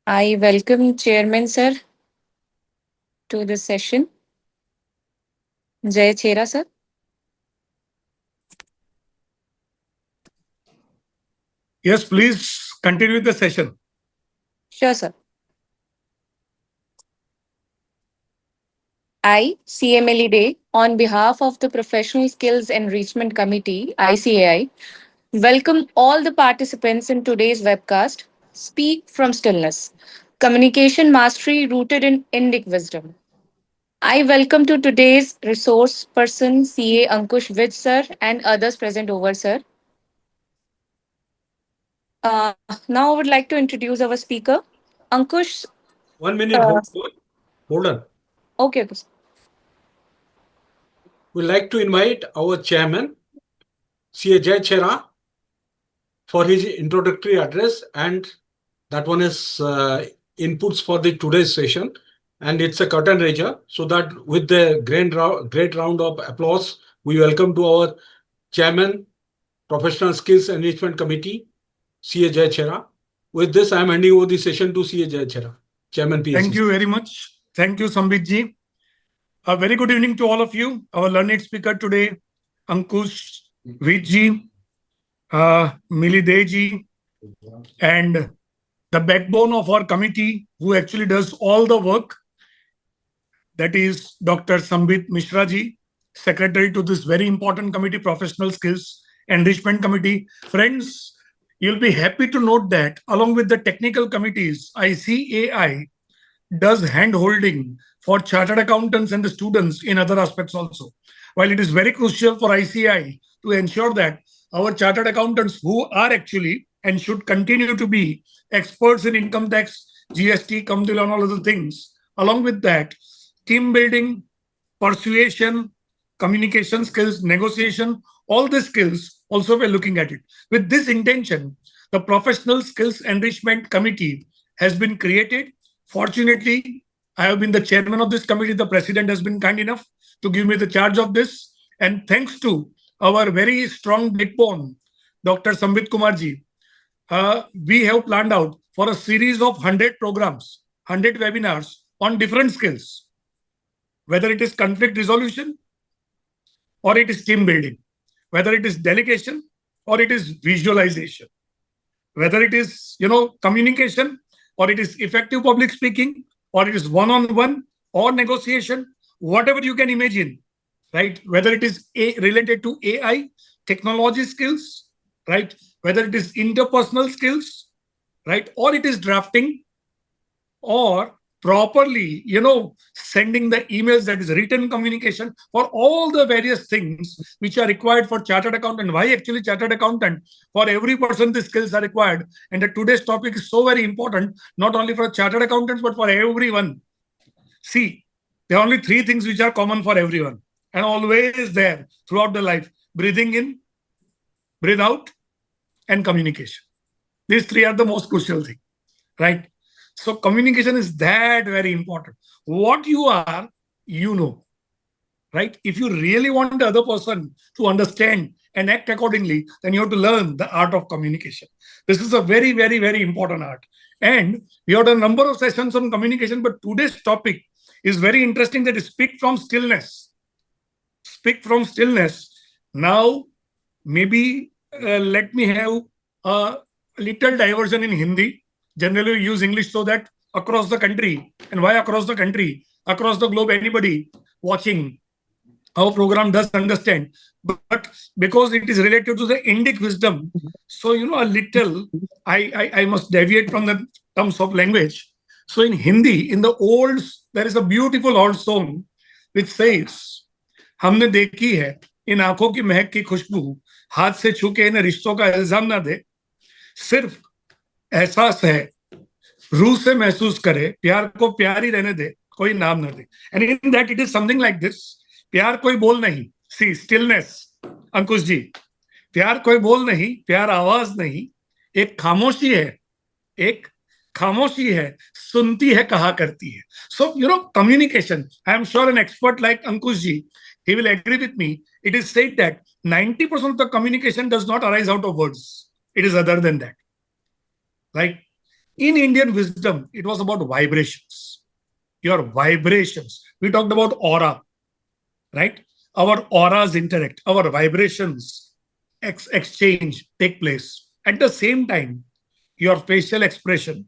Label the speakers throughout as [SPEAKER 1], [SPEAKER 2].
[SPEAKER 1] I welcome Chairman Sir to this session. Jai Chera Sir.
[SPEAKER 2] Yes, please continue the session.
[SPEAKER 1] Sure, sir. I, CMLE Day, on behalf of the Professional Skills Enrichment Committee, ICAI, welcome all the participants in today's webcast, Speak from Stillness, Communication Mastery Rooted in Indic Wisdom. I welcome to today's resource person, CA Ankush Vij sir, and others present over, sir. Now I would like to introduce our speaker, Ankush.
[SPEAKER 2] 1 minute,
[SPEAKER 1] Uh,
[SPEAKER 2] hold on.
[SPEAKER 1] okay, okay.
[SPEAKER 2] We'd like to invite our chairman, CA Jai Chera, for his introductory address, and that one is inputs for the today's session, and it's a curtain raiser, so that with the great round of applause, we welcome to our chairman, Professional Skills Enrichment Committee, CA Jai Chera. With this, I am handing over the session to CA Jai Chera, Chairman PSC.
[SPEAKER 3] Thank you very much. Thank you, Sambit ji. A very good evening to all of you. Our learned speaker today, Ankush Vij ji, Milide ji, and the backbone of our committee who actually does all the work, that is Dr. Sambit Mishra ji, secretary to this very important committee, Professional Skills Enrichment Committee. Friends, you'll be happy to note that along with the technical committees, ICAI does hand holding for chartered accountants and the students in other aspects also. While it is very crucial for ICI to ensure that our chartered accountants who are actually and should continue to be experts in income tax, GST, Kamdil and all other things, along with that, team building, persuasion, communication skills, negotiation, all the skills also we're looking at it. With this intention, the Professional Skills Enrichment Committee has been created. Fortunately, I have been the chairman of this committee. The president has been kind enough to give me the charge of this. And thanks to our very strong backbone, Dr. Sambit Kumarji, we have planned out for a series of 100 programs, 100 webinars on different skills, whether it is conflict resolution or it is team building, whether it is delegation or it is visualization, whether it is, communication or it is effective public speaking or it is one-on-one or negotiation, whatever you can imagine, right? Whether it is related to AI, technology skills, right? Whether it is interpersonal skills, right? Or it is drafting or properly, sending the emails, that is written communication, for all the various things which are required for chartered accountant. Why actually chartered accountant? For every person the skills are required. And today's topic is so very important, not only for chartered accountants, but for everyone. See, there are only three things which are common for everyone and always there throughout the life: breathing in, breathe out, and communication. These three are the most crucial thing, right? So communication is that very important. What you are, you know, right? If you really want the other person to understand and act accordingly, then you have to learn the art of communication. This is a very, very, very important art. And we have done a number of sessions on communication, but today's topic is very interesting, that is speak from stillness. Speak from stillness. Now, maybe let me have a little diversion in Hindi. Generally, we use English so that across the country, and why across the country? Across the globe, anybody watching our program does understand. But because it is related to the Indic wisdom, so a little, I must deviate from the terms of language. So in Hindi, in the old, there is a beautiful old song which says, हमने देखी है इन आंखों की महक की खुशबू, हाथ से छूके इन रिश्तों का इल्जाम ना दे, सिर्फ एहसास है रूह से महसूस करे, प्यार को प्यार ही रहने दे, कोई नाम ना दे. And in that it is something like this: प्यार कोई बोल नहीं, see stillness, अंकुश जी, प्यार कोई बोल नहीं, प्यार आवाज नहीं, एक खामोशी है, एक खामोशी है, सुनती है, कहा करती है. So communication, I am sure an expert like Ankush ji, he will agree with me. It is said that 90% of the communication does not arise out of words. It is other than that. Like In Indian wisdom, it was about vibrations. Your vibrations. We talked about aura, right? Our auras interact, our vibrations exchange take place. At the same time, your facial expression,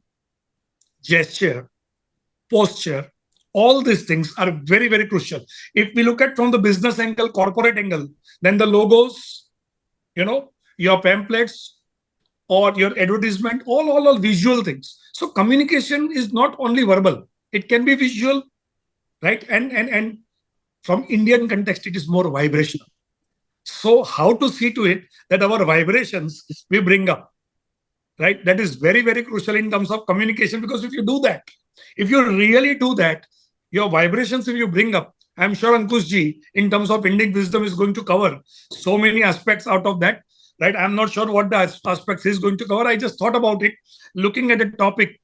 [SPEAKER 3] gesture, posture, all these things are very, very crucial. If we look at from the business angle, corporate angle, then the logos, your pamphlets or your advertisement, all visual things. So communication is not only verbal, it can be visual, right? And from Indian context, it is more vibrational. So how to see to it that our vibrations we bring up, right? That is very, very crucial in terms of communication, because if you do that, if you really do that, your vibrations, if you bring up, I'm sure Ankush ji, in terms of Indic wisdom, is going to cover so many aspects out of that, right? I'm not sure what the aspects he's going to cover. I just thought about it, looking at the topic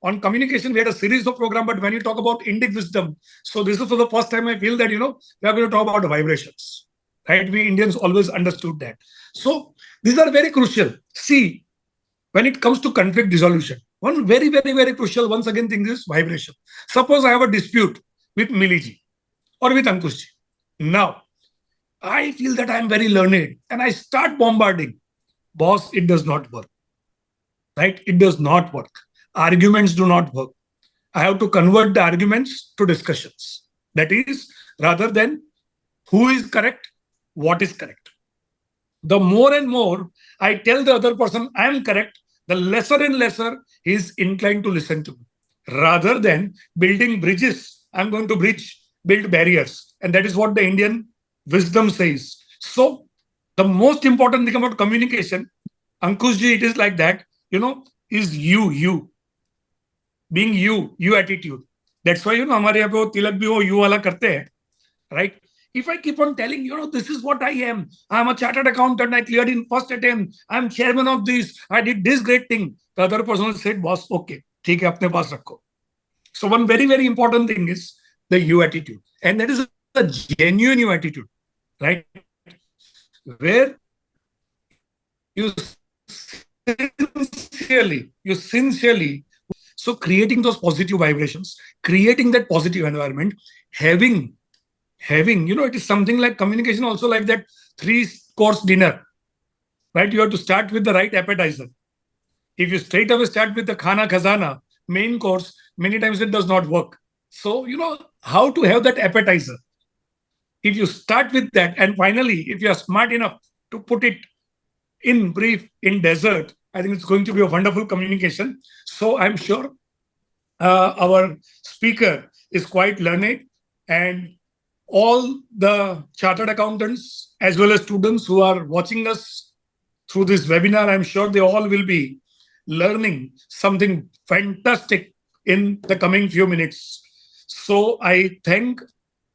[SPEAKER 3] on communication. We had a series of program, but when you talk about Indic wisdom, so this is for the first time I feel that, we are going to talk about the vibrations, right? We Indians always understood that. So these are very crucial. See, when it comes to conflict resolution, one very, very, very crucial, once again, thing is vibration. Suppose I have a dispute with Miliji or with Ankushji. Now, I feel that I am very learned and I start bombarding. Boss, it does not work, right? It does not work. Arguments do not work. I have to convert the arguments to discussions. That is, rather than who is correct, what is correct. The more and more I tell the other person I am correct, the lesser and lesser he is inclined to listen to me. Rather than building bridges, I'm going to build barriers. And that is what the Indian wisdom says. So the most important thing about communication, Ankushji, it is like that, is you. Being you attitude. That's why, हमारे यहाँ पे वो तिलक भी वो you वाला करते हैं, right? If I keep on telling, this is what I am. I'm a chartered accountant. I cleared in first attempt. I'm chairman of this. I did this great thing. The other person said, boss, okay, ठीक है, अपने पास रखो. So one very, very important thing is the you attitude. And that is a genuine you attitude, right? Where you sincerely, so creating those positive vibrations, creating that positive environment, having, it is something like communication also like that 3-course dinner, right? You have to start with the right appetizer. If you straight away start with the khana khazana, main course, many times it does not work. So, how to have that appetizer. If you start with that, and finally, if you are smart enough to put it in brief, in dessert, I think it's going to be a wonderful communication. So I'm sure our speaker is quite learned, and all the chartered accountants as well as students who are watching us through this webinar, I'm sure they all will be learning something fantastic in the coming few minutes. So I thank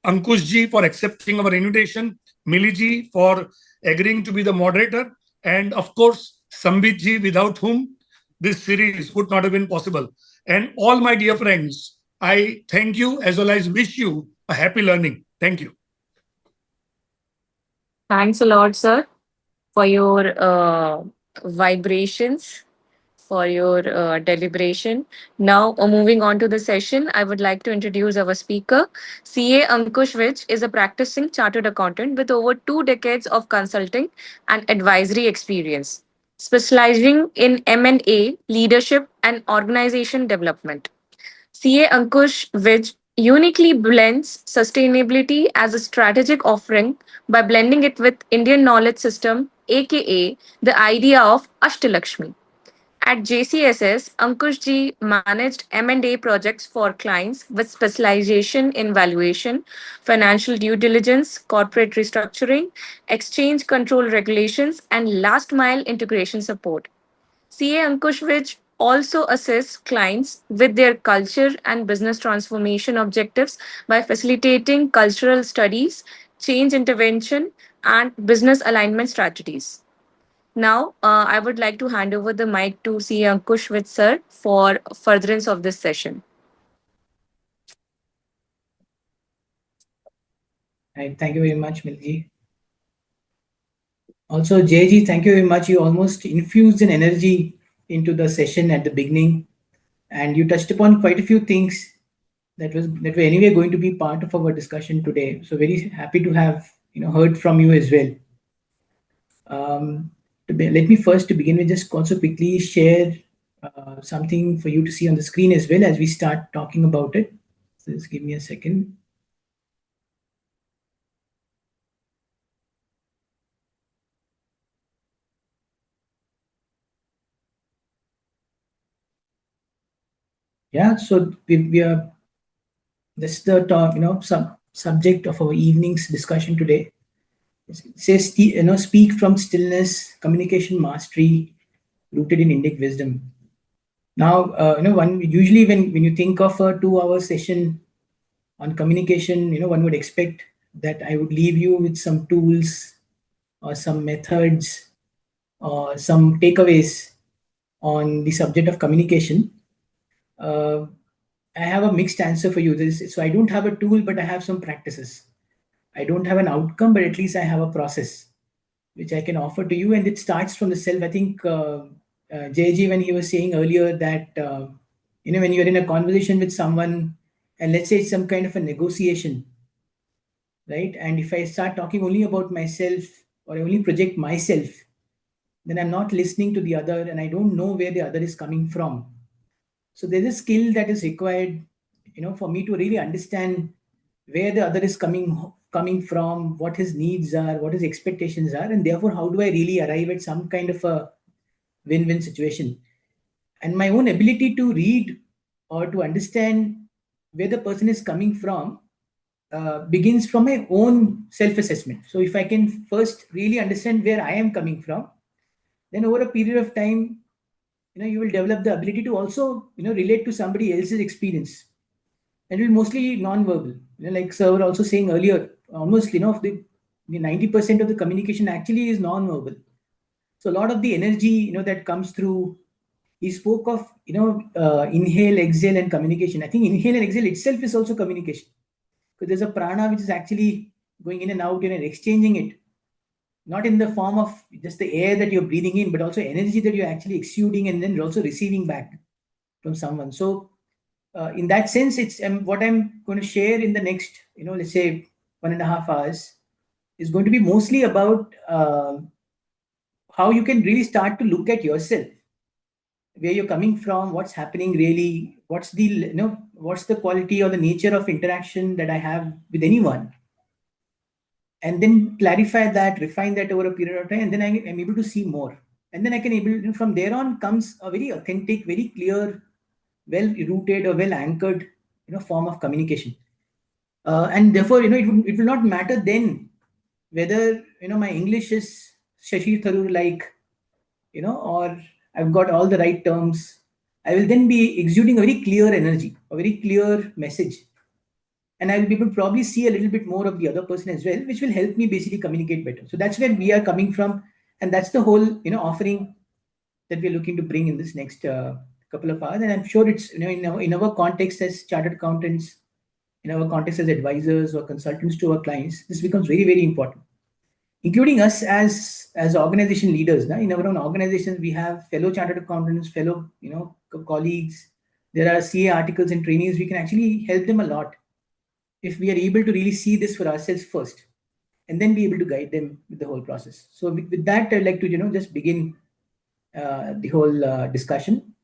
[SPEAKER 3] Ankush ji for accepting our invitation, Mili ji for agreeing to be the moderator, and of course, Sambit ji, without whom this series would not have been possible. And all my dear friends, I thank you as well as wish you a happy learning. Thank you.
[SPEAKER 1] Thanks a lot, sir, for your vibrations, for your deliberation. Now, moving on to the session, I would like to introduce our speaker. CA Ankush Vij is a practicing chartered accountant with over 2 decades of consulting and advisory experience, specializing in M&A, leadership, and organization development. CA Ankush Vij uniquely blends sustainability as a strategic offering by blending it with Indian knowledge system, aka the idea of Ashtalakshmi. At JCSS, Ankush ji managed M&A projects for clients with specialization in valuation, financial due diligence, corporate restructuring, exchange control regulations, and last mile integration support. CA Ankush Vij also assists clients with their culture and business transformation objectives by facilitating cultural studies, change intervention, and business alignment strategies. Now, I would like to hand over the mic to CA Ankush Vij sir for furtherance of this session.
[SPEAKER 4] Right, thank you very much, Milji. Also, JG, thank you very much. You almost infused an energy into the session at the beginning. and you touched upon quite a few things that were anyway going to be part of our discussion today. So very happy to have heard from you as well. Let me first, to begin with, just also quickly share something for you to see on the screen as well as we start talking about it. So just give me a second. Yeah, so we are, this is the talk, subject of our evening's discussion today. It says, speak from stillness, communication mastery, rooted in Indic wisdom. Now, one usually when you think of a 2-hour session on communication, one would expect that I would leave you with some tools or some methods or some takeaways on the subject of communication. Uh, I have a mixed answer for you. So I don't have a tool, but I have some practices. I don't have an outcome, but at least I have a process which I can offer to you, and it starts from the self. I think JG, when he was saying earlier that when you're in a conversation with someone, and let's say it's some kind of a negotiation, right? And if I start talking only about myself or I only project myself, then I'm not listening to the other, and I don't know where the other is coming from. So there's a skill that is required, for me to really understand where the other is coming from, what his needs are, what his expectations are, and therefore how do I really arrive at some kind of a win-win situation. And my own ability to read or to understand where the person is coming from begins from my own self-assessment. So if I can first really understand where I am coming from, then over a period of time, you will develop the ability to also relate to somebody else's experience, and it will mostly non-verbal. Like sir were also saying earlier, almost the 90% of the communication actually is non-verbal. So a lot of the energy that comes through, he spoke of inhale, exhale, and communication. I think inhale and exhale itself is also communication, because there's a prana which is actually going in and out and exchanging it, not in the form of just the air that you're breathing in, but also energy that you're actually exuding and then also receiving back from someone. So in that sense, it's what I'm going to share in the next, let's say 1.5 hours is going to be mostly about how you can really start to look at yourself, where you're coming from, what's happening really, what's the quality or the nature of interaction that I have with anyone, and then clarify that, refine that over a period of time, and then I'm able to see more, and then I can able, from there on comes a very authentic, very clear, well rooted or well anchored form of communication. And therefore it will not matter then whether my English is Shashi Tharoor like, or I've got all the right terms. I will then be exuding a very clear energy, a very clear message, and I will be able to probably see a little bit more of the other person as well, which will help me basically communicate better. So that's where we are coming from, and that's the whole offering that we're looking to bring in this next couple of hours. And I'm sure it's in our context as chartered accountants, in our context as advisors or consultants to our clients, this becomes very, very important, including us as organization leaders. Now, in our own organizations, we have fellow chartered accountants, fellow colleagues. There are CA articles and trainees. We can actually help them a lot if we are able to really see this for ourselves first, and then be able to guide them with the whole process. So with that, I'd like to just begin the whole discussion.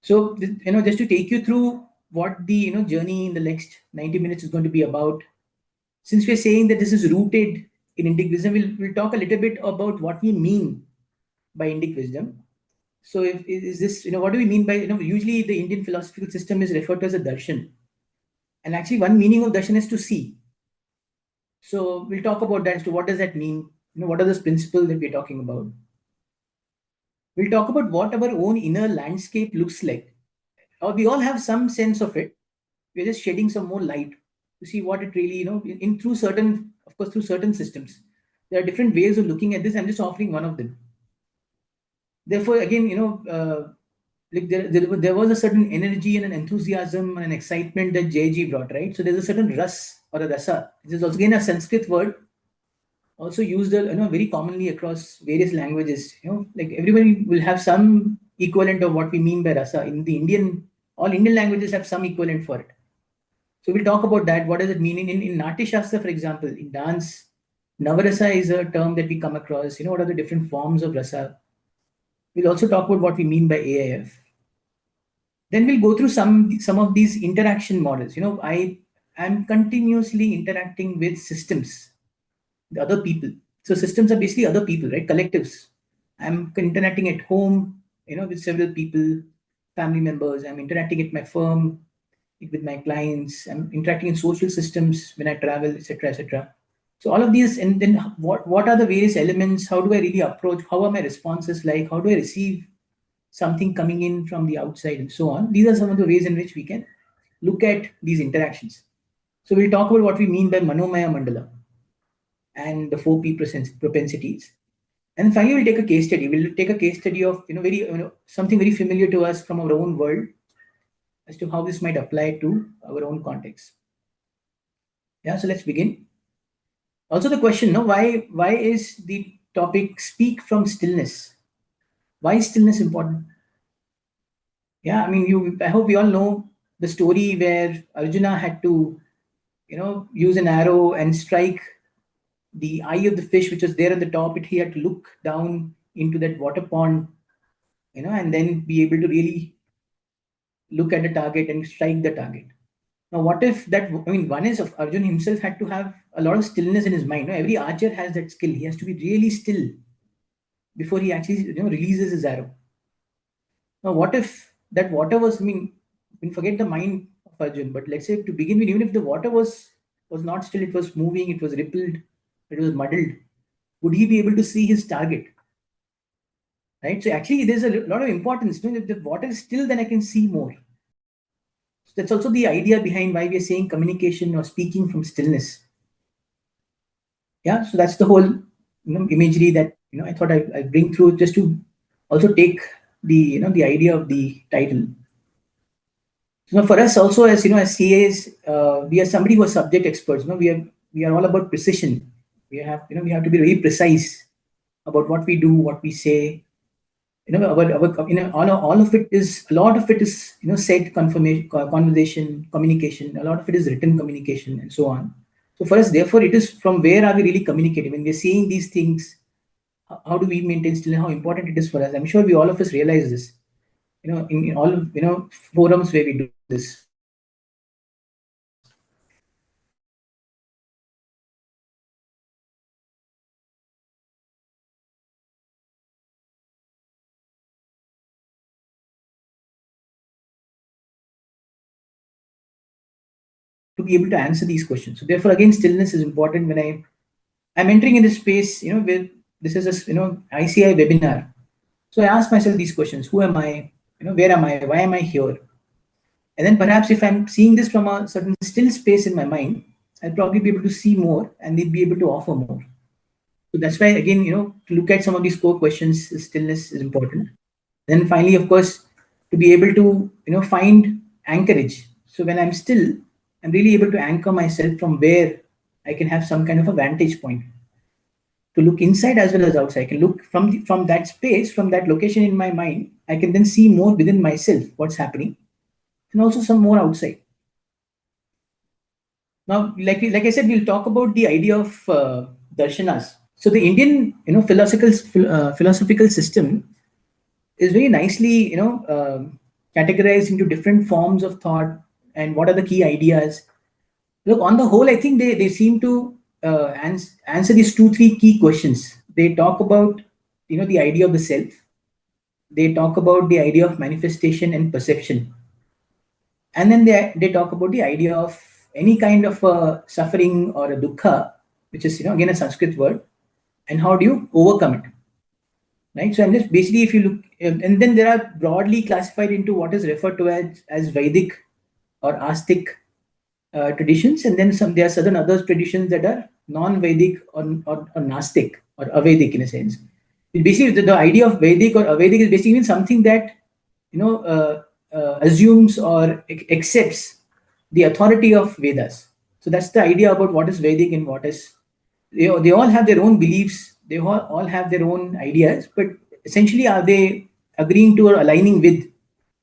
[SPEAKER 4] So just to take you through what the journey in the next 90 minutes is going to be about. Since we're saying that this is rooted in Indic wisdom, we'll talk a little bit about what we mean by Indic wisdom. So is this, what do we mean by, usually the Indian philosophical system is referred to as a darshan. And actually one meaning of darshan is to see. So we'll talk about that as to what does that mean? What are those principles that we're talking about? We'll talk about what our own inner landscape looks like. We all have some sense of it. We're just shedding some more light to see what it really, in through certain, of course, through certain systems. There are different ways of looking at this. I'm just offering one of them. Therefore, again, like there was a certain energy and an enthusiasm and an excitement that JG brought, right? So there's a certain ras or a rasa. This is also again a Sanskrit word, also used very commonly across various languages. Like everybody will have some equivalent of what we mean by rasa. In the Indian, all Indian languages have some equivalent for it. So we'll talk about that. What does it mean in Natya Shastra, for example, in dance? Navarasa is a term that we come across. What are the different forms of rasa? We'll also talk about what we mean by AIF. Then we'll go through some of these interaction models. I am continuously interacting with systems, the other people. So systems are basically other people, right? Collectives. I'm interacting at home, with several people, family members. I'm interacting at my firm, with my clients. I'm interacting in social systems when I travel, etc., etc. So all of these, and then what are the various elements? How do I really approach? How are my responses like? How do I receive something coming in from the outside and so on? These are some of the ways in which we can look at these interactions. So we'll talk about what we mean by Manomaya Mandala and the 4P propensities. And finally, we'll take a case study. We'll take a case study of something very familiar to us from our own world as to how this might apply to our own context. Yeah, so let's begin. Also, the question: why is the topic speak from stillness? Why is stillness important? Yeah, I mean, I hope we all know the story where Arjuna had to, use an arrow and strike the eye of the fish, which was there at the top. He had to look down into that water pond, and then be able to really look at the target and strike the target. Now, what if that? I mean, one is of Arjun himself had to have a lot of stillness in his mind. Every archer has that skill. He has to be really still before he actually, releases his arrow. Now, what if that water was? I mean, forget the mind of Arjun, but let's say to begin with, even if the water was not still, it was moving, it was rippled, it was muddled. Would he be able to see his target? Right. So actually, there's a lot of importance. If the water is still, then I can see more. So that's also the idea behind why we are saying communication or speaking from stillness. Yeah. So that's the whole imagery that I thought I bring through, just to also take the the idea of the title. So for us also, as as CAs, we are somebody who are subject experts. We are all about precision. We have to be very precise about what we do, what we say. All of it is, a lot of it is said confirmation, conversation, communication. A lot of it is written communication, and so on. So for us, therefore, it is from where are we really communicating when we're seeing these things. How do we maintain stillness? How important it is for us? I'm sure we all of us realize this. In all forums where we do this. To be able to answer these questions. So therefore, again, stillness is important when I'm entering in this space, where this is a ICI webinar. So I ask myself these questions: who am I? Where am I? Why am I here? And then perhaps if I'm seeing this from a certain still space in my mind, I'll probably be able to see more and they'll be able to offer more. So that's why, again, to look at some of these core questions, stillness is important. Then finally, of course, to be able to find anchorage. So when I'm still, I'm really able to anchor myself from where I can have some kind of a vantage point to look inside as well as outside. I can look from that space, from that location in my mind. I can then see more within myself what's happening, and also some more outside. Now, like I said, we'll talk about the idea of darshanas. So the Indian philosophical system is very nicely categorized into different forms of thought and what are the key ideas. Look, on the whole, I think they seem to answer these 2-3 key questions. They talk about the idea of the self. They talk about the idea of manifestation and perception, and then they talk about the idea of any kind of suffering or a dukkha, which is again a Sanskrit word, and how do you overcome it. Right. So, I'm just basically, if you look, and then there are broadly classified into what is referred to as Vedic or Astic traditions, and then there are certain other traditions that are non-Vedic or Nastic or Avedic in a sense. Basically, the idea of Vedic or Avedic is basically something that assumes or accepts the authority of Vedas. So that's the idea about what is Vedic and what is. They all have their own beliefs. They all have their own ideas, but essentially, are they agreeing to or aligning with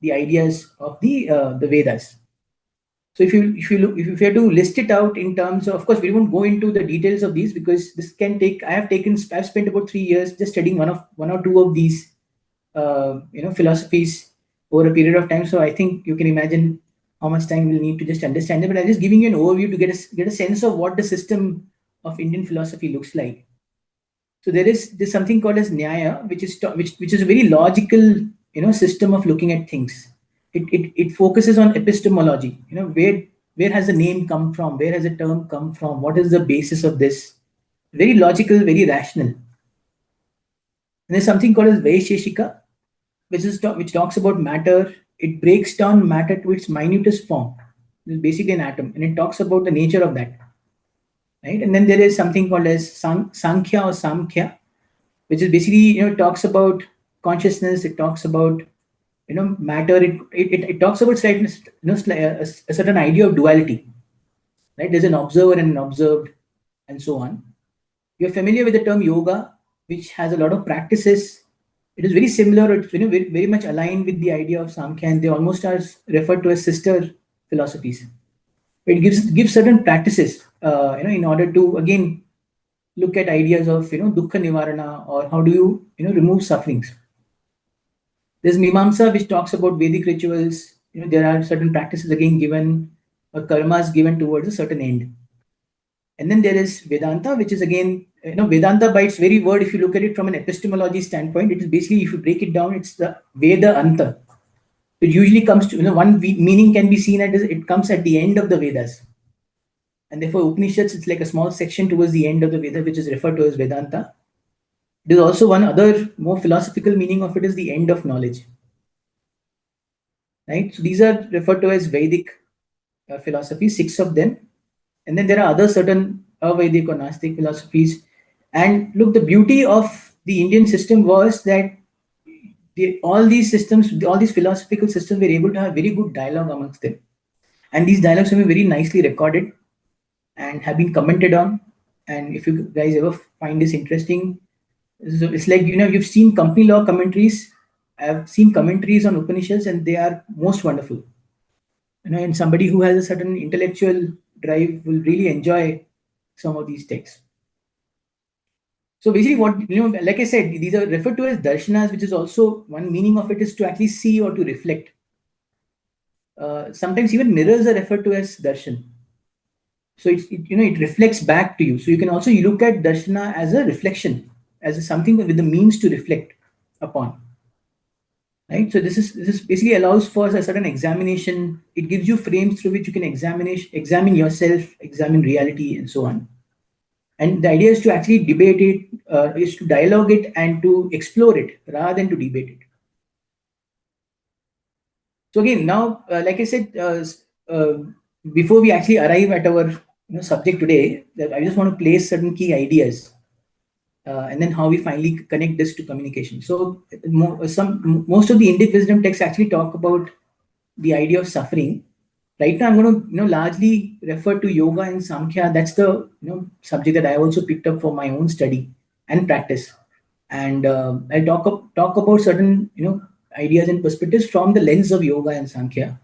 [SPEAKER 4] the ideas of the Vedas. So if you have to list it out in terms of course, we won't go into the details of these because this can take. I've spent about 3 years just studying one or two of these philosophies over a period of time. So I think you can imagine how much time we'll need to just understand it. But I'm just giving you an overview to get a sense of what the system of Indian philosophy looks like. So there's something called as Nyaya, which is a very logical system of looking at things. It focuses on epistemology. Where has the name come from? Where has the term come from? What is the basis of this? Very logical, very rational. And there's something called as Vaisheshika, which talks about matter. It breaks down matter to its minutest form. It's basically an atom, and it talks about the nature of that. Right? And then there is something called as Sankhya or Samkhya, which is basically it talks about consciousness. It talks about matter. It talks about a certain idea of duality. Right? There's an observer and an observed, and so on. You're familiar with the term yoga, which has a lot of practices. It is very similar. It's very, very much aligned with the idea of Samkhya, and they almost are referred to as sister philosophies. It gives certain practices, in order to again look at ideas of dukkha nivarana, or how do you remove sufferings. There's Mimamsa, which talks about Vedic rituals. There are certain practices again given, or karmas given towards a certain end. And then there is Vedanta, which is again, Vedanta by its very word, if you look at it from an epistemology standpoint, it is basically, if you break it down, it's the Veda Anta. It usually comes to, one meaning can be seen as it comes at the end of the Vedas. And therefore, Upanishads, it's like a small section towards the end of the Veda, which is referred to as Vedanta. There's also one other more philosophical meaning of it is the end of knowledge. Right? So these are referred to as Vedic philosophy, 6 of them. And then there are other certain Avedic or Gnostic philosophies. And look, the beauty of the Indian system was that all these philosophical systems were able to have very good dialogue amongst them. And these dialogues have been very nicely recorded and have been commented on. And if you guys ever find this interesting, so it's like, you've seen company law commentaries. I've seen commentaries on Upanishads, and they are most wonderful. And somebody who has a certain intellectual drive will really enjoy some of these texts. So basically, like I said, these are referred to as darshanas, which is also one meaning of it is to actually see or to reflect. Sometimes even mirrors are referred to as darshan. So it reflects back to you. So you can also look at darshana as a reflection, as something with the means to reflect upon. Right. So this is basically allows for a certain examination. It gives you frames through which you can examine yourself, examine reality, and so on. And the idea is to actually debate it, is to dialogue it and to explore it rather than to debate it. So again, now, like I said, before we actually arrive at our subject today, I just want to place certain key ideas, and then how we finally connect this to communication. So most of the Indic wisdom texts actually talk about the idea of suffering. Right now, I'm going to largely refer to yoga and Samkhya. That's the subject that I also picked up for my own study and practice. And I'll talk about certain ideas and perspectives from the lens of yoga and Samkhya.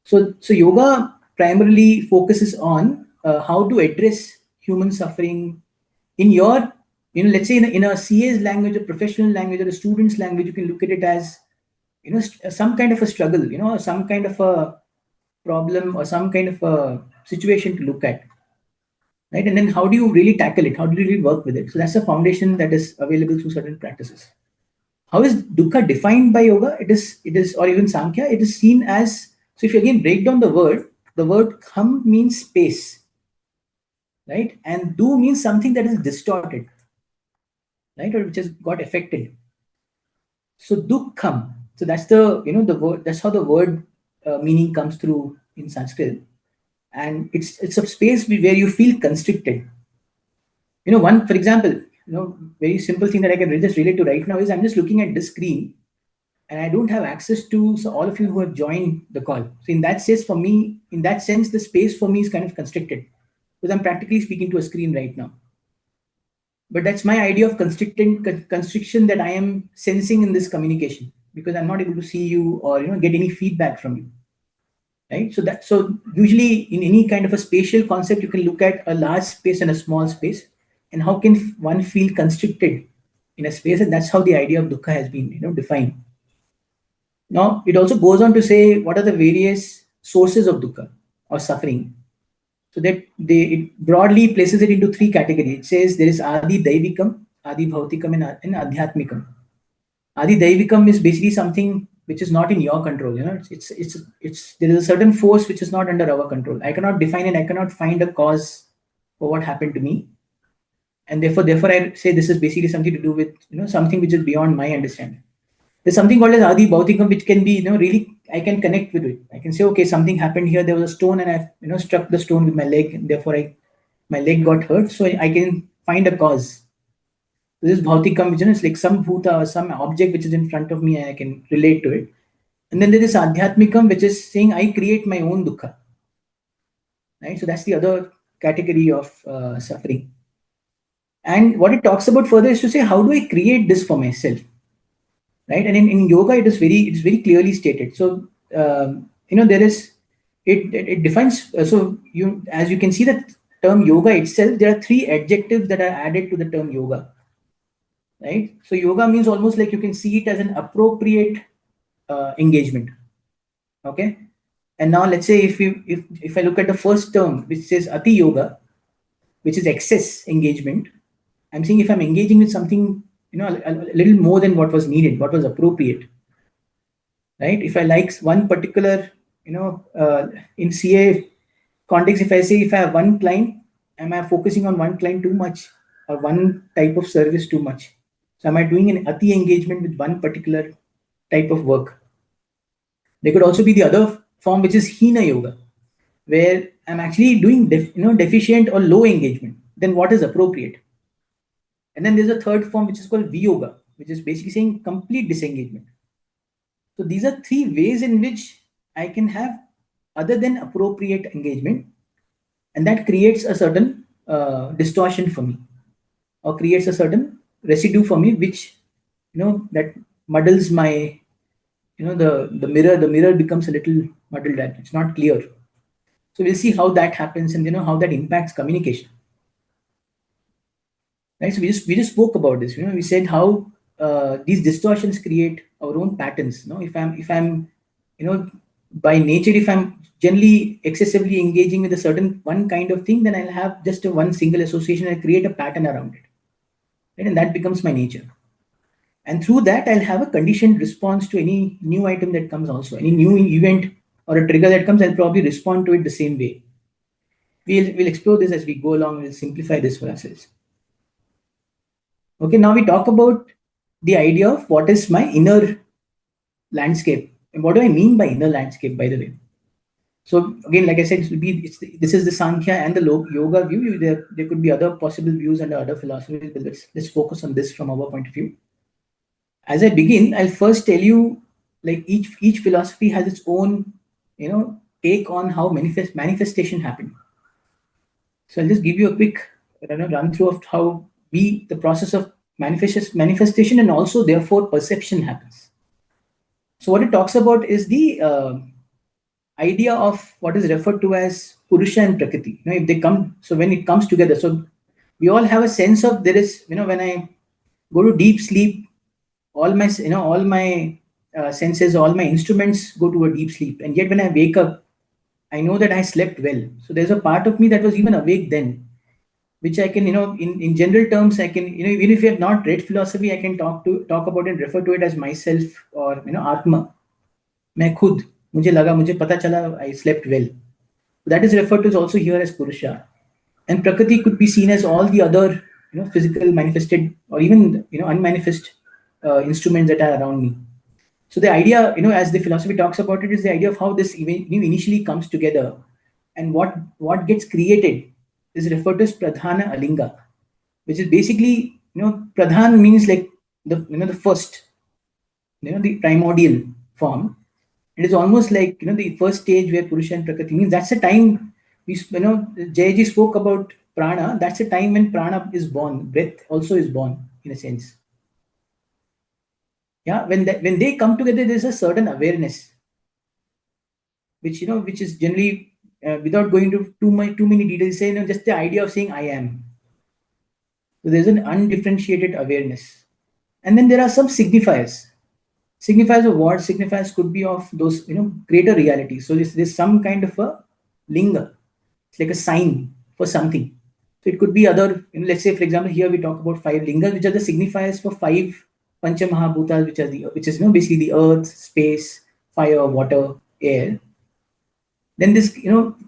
[SPEAKER 4] So yoga primarily focuses on how to address human suffering in your let's say in a CA's language, a professional language, or a student's language. You can look at it as some kind of a struggle, some kind of a problem or some kind of a situation to look at, right? And then how do you really tackle it? How do you really work with it? So that's the foundation that is available through certain practices. How is dukkha defined by yoga? It is, or even Samkhya, it is seen as, so if you again break down the word kham means space, right? And do means something that is distorted, right? Or which has got affected. So dukkham, so that's the the word, that's how the word meaning comes through in Sanskrit. And it's a space where you feel constricted. One, for example, very simple thing that I can just relate to right now is I'm just looking at this screen and I don't have access to all of you who have joined the call. So in that sense, the space for me is kind of constricted because I'm practically speaking to a screen right now. But that's my idea of constriction that I am sensing in this communication. because I'm not able to see you or get any feedback from you, right? So usually in any kind of a spatial concept, you can look at a large space and a small space, and how can one feel constricted in a space, and that's how the idea of dukkha has been defined. Now it also goes on to say what are the various sources of dukkha or suffering. So that it broadly places it into three categories. It says there is adi daivikam, adi bhautikam, and adhyatmikam. Adi Daivikam is basically something which is not in your control. It's there is a certain force which is not under our control. I cannot define it. I cannot find a cause for what happened to me, and therefore I say this is basically something to do with something which is beyond my understanding. There's something called as Adi Bhautikam, which can be really I can connect with it. I can say, okay, something happened here. There was a stone, and I struck the stone with my leg, and therefore my leg got hurt. So I can find a cause. This is Bhautikam, which is like some bhuta or some object which is in front of me and I can relate to it. And then there is Adhyatmikam, which is saying I create my own dukkha. Right? So that's the other category of suffering. And what it talks about further is to say, how do I create this for myself? Right? And in yoga, it is very clearly stated. So there is it defines. So you as you can see the term yoga itself, there are three adjectives that are added to the term yoga. Right? So yoga means almost like you can see it as an appropriate engagement. Okay. And now let's say if I look at the first term, which says ati yoga, which is excess engagement, I'm saying if I'm engaging with something, a little more than what was needed, what was appropriate. Right? If I like one particular, in CA context, if I say if I have one client, am I focusing on one client too much or one type of service too much? So am I doing an ati engagement with one particular type of work? There could also be the other form, which is hina yoga, where I'm actually doing deficient or low engagement. Then what is appropriate? And then there's a third form, which is called viyoga, which is basically saying complete disengagement. So these are three ways in which I can have other than appropriate engagement, and that creates a certain distortion for me, or creates a certain residue for me, which that muddles my the mirror becomes a little muddled, and it's not clear. So we'll see how that happens, and how that impacts communication. Right. So we just spoke about this. We said how these distortions create our own patterns. If I'm by nature, if I'm generally excessively engaging with a certain one kind of thing, then I'll have just a one single association and create a pattern around it. Right? And that becomes my nature. And through that, I'll have a conditioned response to any new item that comes also. Any new event or a trigger that comes, I'll probably respond to it the same way. We'll explore this as we go along. We'll simplify this for ourselves. Okay, now we talk about the idea of what is my inner landscape. And what do I mean by inner landscape, by the way? So again, like I said, this is the Sankhya and the yoga view. There could be other possible views and other philosophies, but let's focus on this from our point of view. As I begin, I'll first tell you, like each philosophy has its own, take on how manifestation happened. So I'll just give you a quick run through of how the process of manifestation and also therefore perception happens. So what it talks about is the idea of what is referred to as Purusha and Prakriti. If they come, so when it comes together, so we all have a sense of there is, when I go to deep sleep, all my senses, all my instruments go to a deep sleep, and yet when I wake up, I know that I slept well. So there's a part of me that was even awake then, which I can, in general terms, I can, even if you have not read philosophy, I can talk about it and refer to it as myself, or Atma. मैं खुद, मुझे लगा, मुझे पता चला, I slept well. That is referred to also here as Purusha. And Prakriti could be seen as all the other, physical manifested or even, unmanifest instruments that are around me. So the idea, as the philosophy talks about it, is the idea of how this initially comes together, and what gets created is referred to as Pradhana Alinga, which is basically, Pradhan means like the first, the primordial form. It is almost like the first stage where Purusha and Prakriti means that's the time Jayaji spoke about prana. That's the time when prana is born. Breath also is born in a sense. Yeah, when they come together, there's a certain awareness, which is generally, without going to too many details, say, just the idea of saying I am. So there's an undifferentiated awareness. And then there are some signifiers. Signifiers of what? Signifiers could be of those, greater realities. So there's some kind of a linga. It's like a sign for something. So it could be other, let's say, for example, here we talk about five lingas, which are the signifiers for five pancha mahabhutas, which is basically the earth, space, fire, water, air. Then this,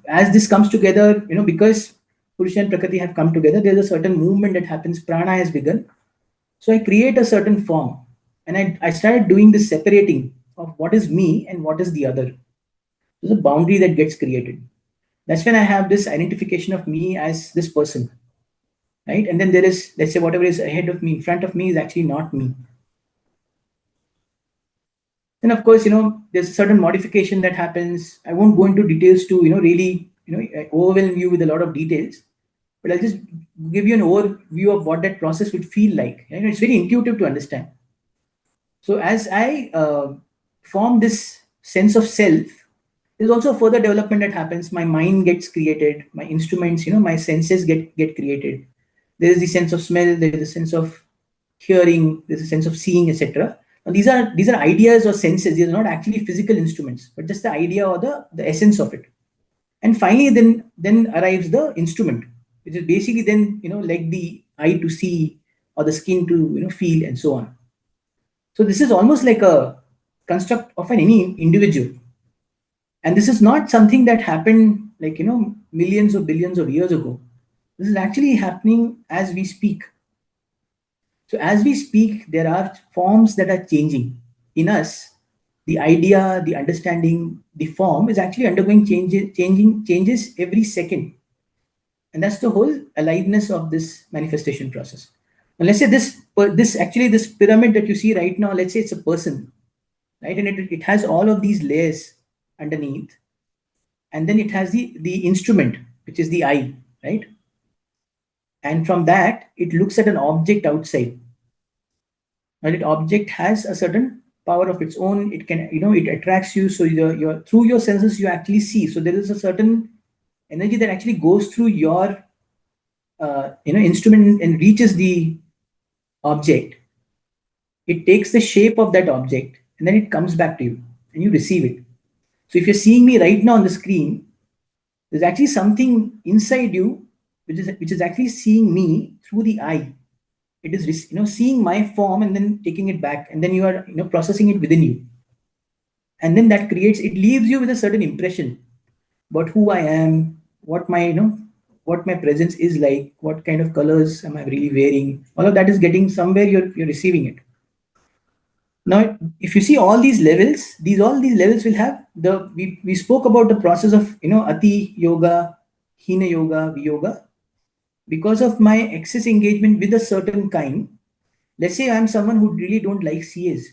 [SPEAKER 4] as this comes together, because Purusha and Prakriti have come together, there's a certain movement that happens. Prana has begun. So I create a certain form, and I started doing this separating of what is me and what is the other. There's a boundary that gets created. That's when I have this identification of me as this person, right? And then there is, let's say, whatever is ahead of me, in front of me is actually not me. Then of course, there's a certain modification that happens. I won't go into details to, really, overwhelm you with a lot of details, but I'll just give you an overview of what that process would feel like. It's very intuitive to understand. So as I form this sense of self, there's also a further development that happens. My mind gets created, my instruments, my senses get created. There is the sense of smell, there is a sense of hearing, there's a sense of seeing, etc. Now, these are ideas or senses. These are not actually physical instruments, but just the idea or the essence of it. And finally, then arrives the instrument, which is basically then, like the eye to see or the skin to feel and so on. So this is almost like a construct of any individual. And this is not something that happened like, millions or billions of years ago. This is actually happening as we speak. So as we speak, there are forms that are changing in us. The idea, the understanding, the form is actually undergoing changes every second. And that's the whole aliveness of this manifestation process. And let's say this pyramid that you see right now, let's say it's a person, right? And it has all of these layers underneath. And then it has the instrument, which is the eye, right? And from that, it looks at an object outside. Now, that object has a certain power of its own. It can, it attracts you. So your through your senses, you actually see. So there is a certain energy that actually goes through your, instrument and reaches the object. It takes the shape of that object, and then it comes back to you, and you receive it. So if you're seeing me right now on the screen, there's actually something inside you which is actually seeing me through the eye. It is seeing my form and then taking it back, and then you are processing it within you, and then it leaves you with a certain impression about who I am, what my presence is like, what kind of colors am I really wearing. All of that is getting somewhere, you're receiving it. Now, if you see all these levels, all these levels will have we spoke about the process of Ati Yoga, Hina Yoga, Viyoga. Because of my excess engagement with a certain kind, let's say I'm someone who really don't like CAs.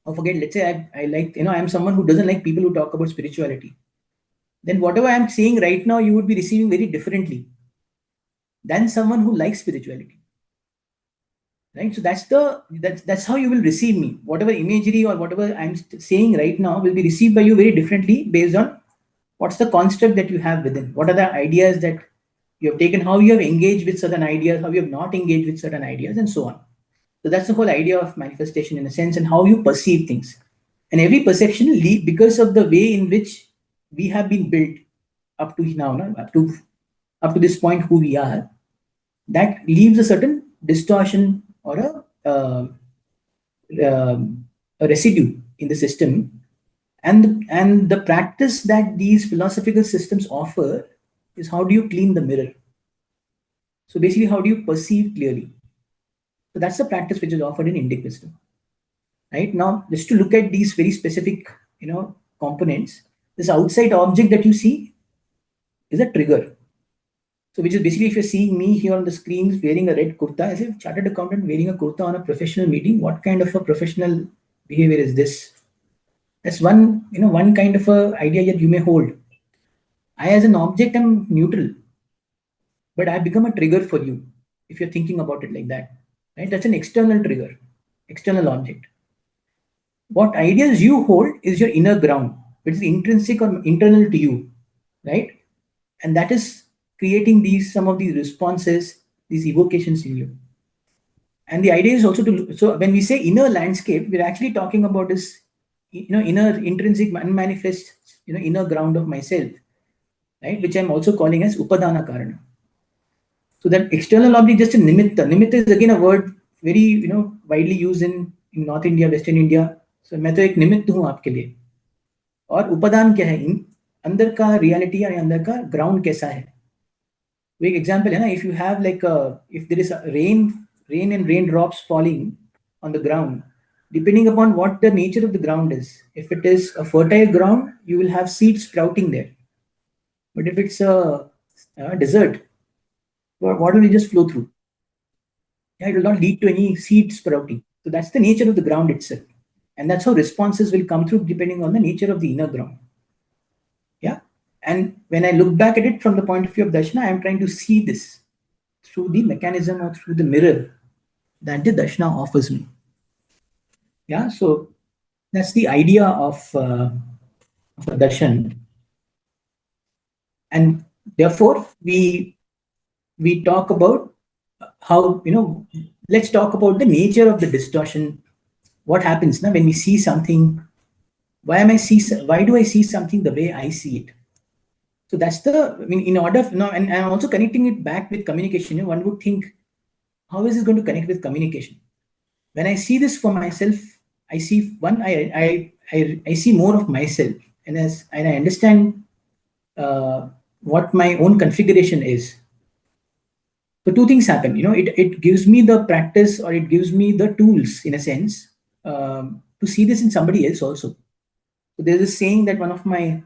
[SPEAKER 4] Or forget, let's say I like, I'm someone who doesn't like people who talk about spirituality. Then whatever I'm saying right now, you would be receiving very differently than someone who likes spirituality. Right? So that's how you will receive me. Whatever imagery or whatever I'm saying right now will be received by you very differently based on what's the construct that you have within. What are the ideas that you have taken, how you have engaged with certain ideas, how you have not engaged with certain ideas, and so on. So that's the whole idea of manifestation in a sense, and how you perceive things. And every perception, because of the way in which we have been built up to now, no? up to this point, who we are, that leaves a certain distortion or a residue in the system. And the practice that these philosophical systems offer is, how do you clean the mirror? So basically, how do you perceive clearly? So that's the practice which is offered in Indic wisdom. Right now, just to look at these very specific, components, this outside object that you see is a trigger. So which is basically, if you're seeing me here on the screen wearing a red kurta, as a chartered accountant wearing a kurta on a professional meeting, what kind of a professional behavior is this? That's one kind of a idea that you may hold. I, as an object, am neutral, but I become a trigger for you if you're thinking about it like that. Right? That's an external trigger, external object. what ideas you hold is your inner ground, which is intrinsic or internal to you, right? And that is creating some of these responses, these evocations in you. And the idea is also to, so when we say inner landscape, we're actually talking about this, inner intrinsic unmanifest, inner ground of myself, right? Which I'm also calling as upadana karana. So that external object just a nimitta. Nimitta is again a word very widely used in North India, Western India. So मैं तो एक निमित्त हूँ आपके लिए. और उपादान क्या है? अंदर का रियलिटी या अंदर का ग्राउंड कैसा है? तो एक एग्जांपल है ना, if you have like if there is a rain and raindrops falling on the ground, depending upon what the nature of the ground is. If it is a fertile ground, you will have seeds sprouting there. But if it's a desert, water will just flow through. Yeah, it will not lead to any seed sprouting. So that's the nature of the ground itself. And that's how responses will come through depending on the nature of the inner ground. Yeah. And when I look back at it from the point of view of Darshana, I'm trying to see this through the mechanism or through the mirror that the Darshana offers me. Yeah. So that's the idea of a darshan. And therefore, we talk about how, let's talk about the nature of the distortion. What happens now when we see something? Why do I see something the way I see it? So that's in order, and I'm also connecting it back with communication. One would think, how is it going to connect with communication? When I see this for myself, I see I see more of myself, and I understand what my own configuration is. So two things happen. It gives me the practice, or it gives me the tools, in a sense, to see this in somebody else also. So there's a saying that one of my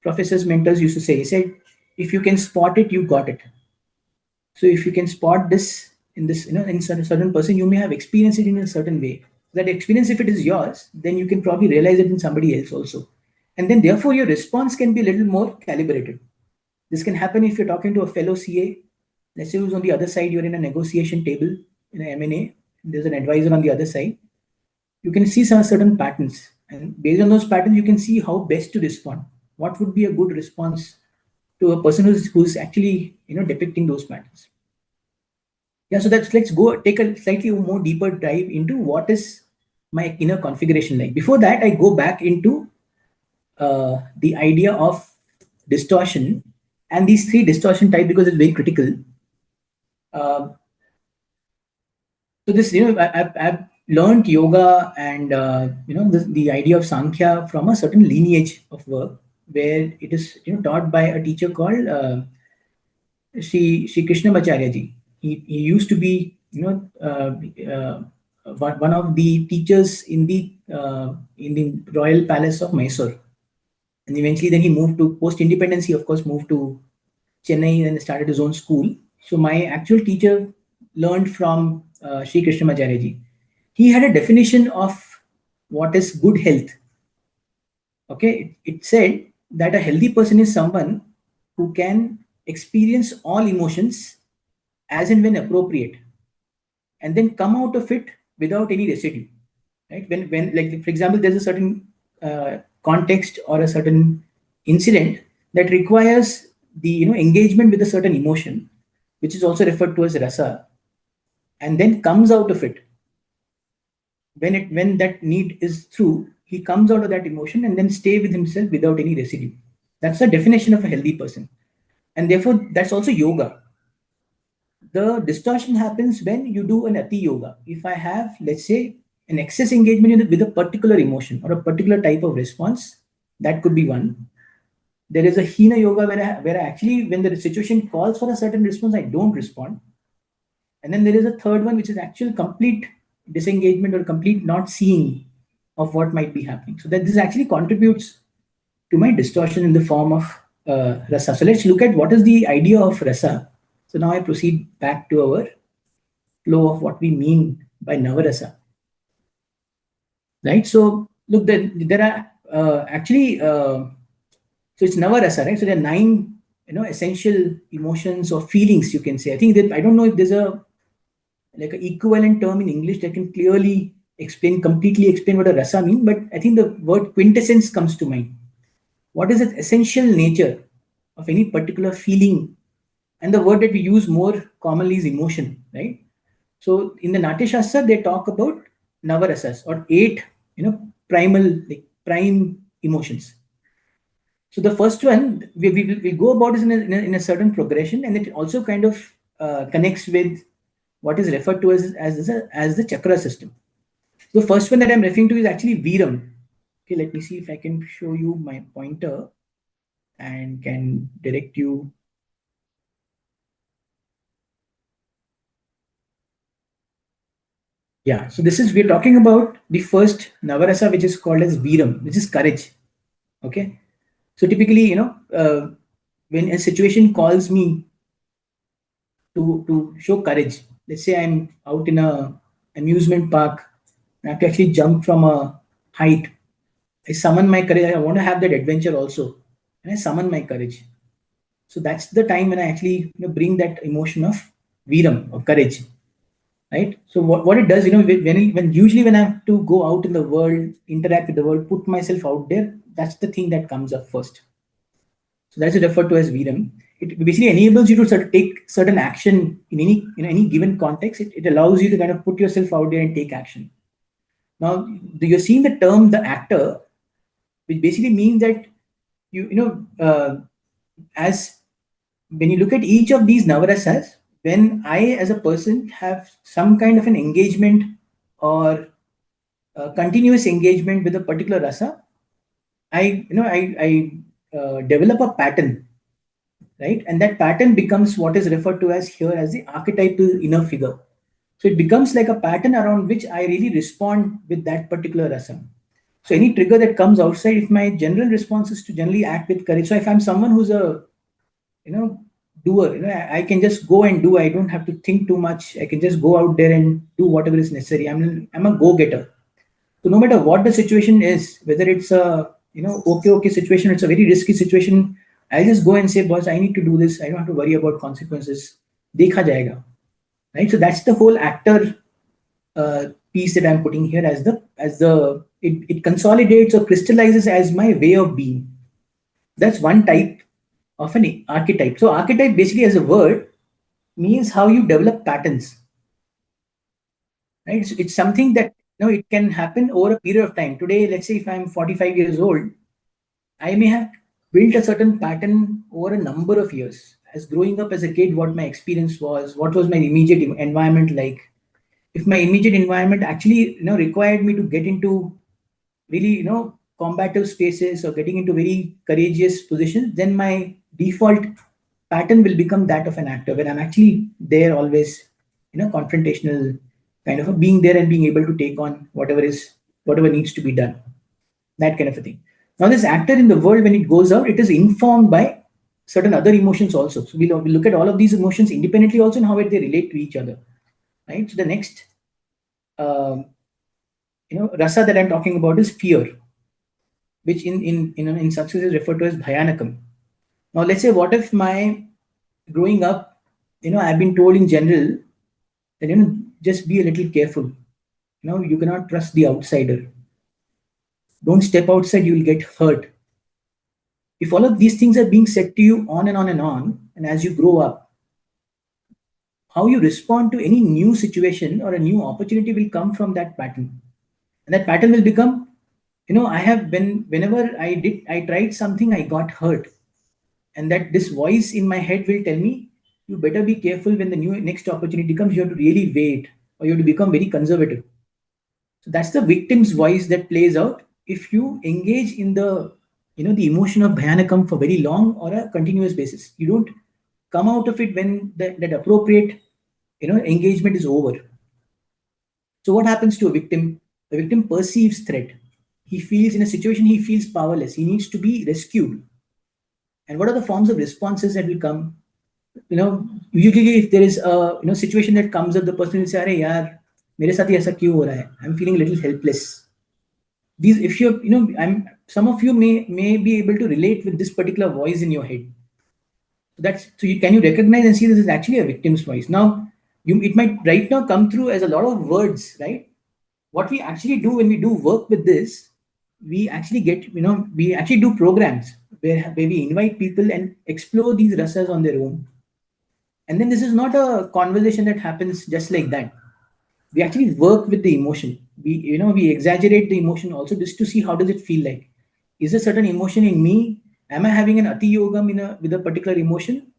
[SPEAKER 4] professors, mentors used to say. He said, if you can spot it, you got it. So if you can spot this in in certain person, you may have experienced it in a certain way. That experience, if it is yours, then you can probably realize it in somebody else also. And then therefore your response can be a little more calibrated. This can happen if you're talking to a fellow CA. Let's say who's on the other side, you're in a negotiation table in an M&A, there's an advisor on the other side. You can see some certain patterns, and based on those patterns, you can see how best to respond. What would be a good response to a person who's actually depicting those patterns? Yeah, so let's go take a slightly more deeper dive into what is my inner configuration like. Before that, I go back into the idea of distortion and these three distortion types, because it's very critical. So this, I've learned yoga and the idea of Sankhya from a certain lineage of work, where it is taught by a teacher called Sri Krishnamacharya ji. He used to be one of the teachers in the royal palace of Mysore, and eventually then he moved to post-independence. He of course moved to Chennai and started his own school. So my actual teacher learned from Sri Krishnamacharya ji. He had a definition of what is good health. Okay, it said that a healthy person is someone who can experience all emotions as and when appropriate, and then come out of it without any residue. Right? When like for example, there's a certain context or a certain incident that requires the engagement with a certain emotion, which is also referred to as rasa, and then comes out of it. When that need is through, he comes out of that emotion and then stay with himself without any residue. That's the definition of a healthy person, and therefore that's also yoga. The distortion happens when you do an ati yoga. If I have, let's say, an excess engagement with a particular emotion or a particular type of response, that could be one. There is a hina yoga where I actually, when the situation calls for a certain response, I don't respond. And then there is a third one, which is actual complete disengagement or complete not seeing of what might be happening. So that this actually contributes to my distortion in the form of rasa. So let's look at what is the idea of rasa. So now I proceed back to our flow of what we mean by navarasa. Right. So look, there are actually so it's navarasa, right? So there are 9 essential emotions or feelings, you can say. I think that I don't know if there's a like an equivalent term in English that can clearly completely explain what a rasa means, but I think the word quintessence comes to mind. What is the essential nature of any particular feeling? And the word that we use more commonly is emotion, right? So in the Natya Shastra, they talk about navarasas or eight, primal, like prime emotions. So the first one we go about is in a certain progression, and it also kind of connects with what is referred to as the chakra system. The first one that I'm referring to is actually Viram. Okay, let me see if I can show you my pointer and can direct you. Yeah, so we're talking about the first Navarasa, which is called as Viram, which is courage. Okay, so typically, when a situation calls me to show courage, let's say I'm out in a amusement park, and I have to actually jump from a height. I summon my courage. I want to have that adventure also, and I summon my courage. So that's the time when I actually bring that emotion of Viram or courage, right? So what it does, when usually when I have to go out in the world, interact with the world, put myself out there, that's the thing that comes up first. So that's referred to as Viram. It basically enables you to take certain action in any given context. It allows you to kind of put yourself out there and take action. Now you're seeing the term the actor, which basically means that as when you look at each of these navarasas, when I as a person have some kind of an engagement or continuous engagement with a particular rasa, I develop a pattern, right? And that pattern becomes what is referred to as here as the archetypal inner figure. So it becomes like a pattern around which I really respond with that particular rasa. So any trigger that comes outside, if my general response is to generally act with courage. So if I'm someone who's a doer, I can just go and do. I don't have to think too much. I can just go out there and do whatever is necessary. I'm a go-getter. So no matter what the situation is, whether it's a okay situation, it's a very risky situation, I'll just go and say, boss, I need to do this. I don't have to worry about consequences. Dekha jayega. Right. So that's the whole actor piece that I'm putting here it consolidates or crystallizes as my way of being. That's one type of an archetype. So archetype basically as a word means how you develop patterns. Right. So it's something that it can happen over a period of time. Today, let's say if I'm 45 years old, I may have built a certain pattern over a number of years. As growing up as a kid, what my experience was, what was my immediate environment like. If my immediate environment actually required me to get into really combative spaces or getting into very courageous positions, then my default pattern will become that of an actor, where I'm actually there always, confrontational, kind of a being there and being able to take on whatever needs to be done, that kind of a thing. Now this actor in the world, when it goes out, it is informed by certain other emotions also. So we'll look at all of these emotions independently also and how they relate to each other, right? So the next um, rasa that I'm talking about is fear, which in Sanskrit is referred to as bhayanakam. Now let's say, what if my growing up, I've been told in general that just be a little careful. You cannot trust the outsider. Don't step outside, you will get hurt. If all of these things are being said to you on and on and on, and as you grow up, how you respond to any new situation or a new opportunity will come from that pattern. And that pattern will become, I have been, whenever I tried something, I got hurt. And that this voice in my head will tell me, you better be careful when the next opportunity comes, you have to really wait, or you have to become very conservative. So that's the victim's voice that plays out if you engage in the emotion of bhayanakam for very long or a continuous basis. You don't come out of it when that appropriate engagement is over. So what happens to a victim? The victim perceives threat. He feels in a situation, he feels powerless. He needs to be rescued. And what are the forms of responses that will come? Usually if there is a situation that comes up, the person will say, "Arey yaar, mere sath hi aisa kyun ho raha hai? I'm feeling a little helpless." These, if you're, some of you may be able to relate with this particular voice in your head. Can you recognize and see this is actually a victim's voice? Now, it might right now come through as a lot of words, right? what we actually do when we do work with this, we actually get, we actually do programs where we invite people and explore these rasas on their own. And then this is not a conversation that happens just like that. We actually work with the emotion. We exaggerate the emotion also just to see how does it feel like. Is a certain emotion in me? Am I having an ati yogam with a particular emotion?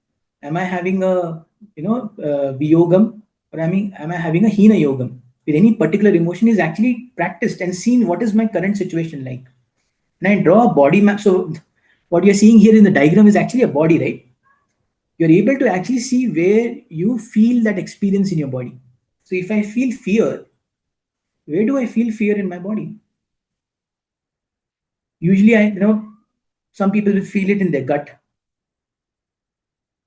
[SPEAKER 4] Am I having a viyogam, or am I having a hina yogam with any particular emotion? Is actually practiced and seen what is my current situation like. And I draw a body map. So what you're seeing here in the diagram is actually a body, right? You're able to actually see where you feel that experience in your body. So if I feel fear, where do I feel fear in my body? Usually, some people will feel it in their gut.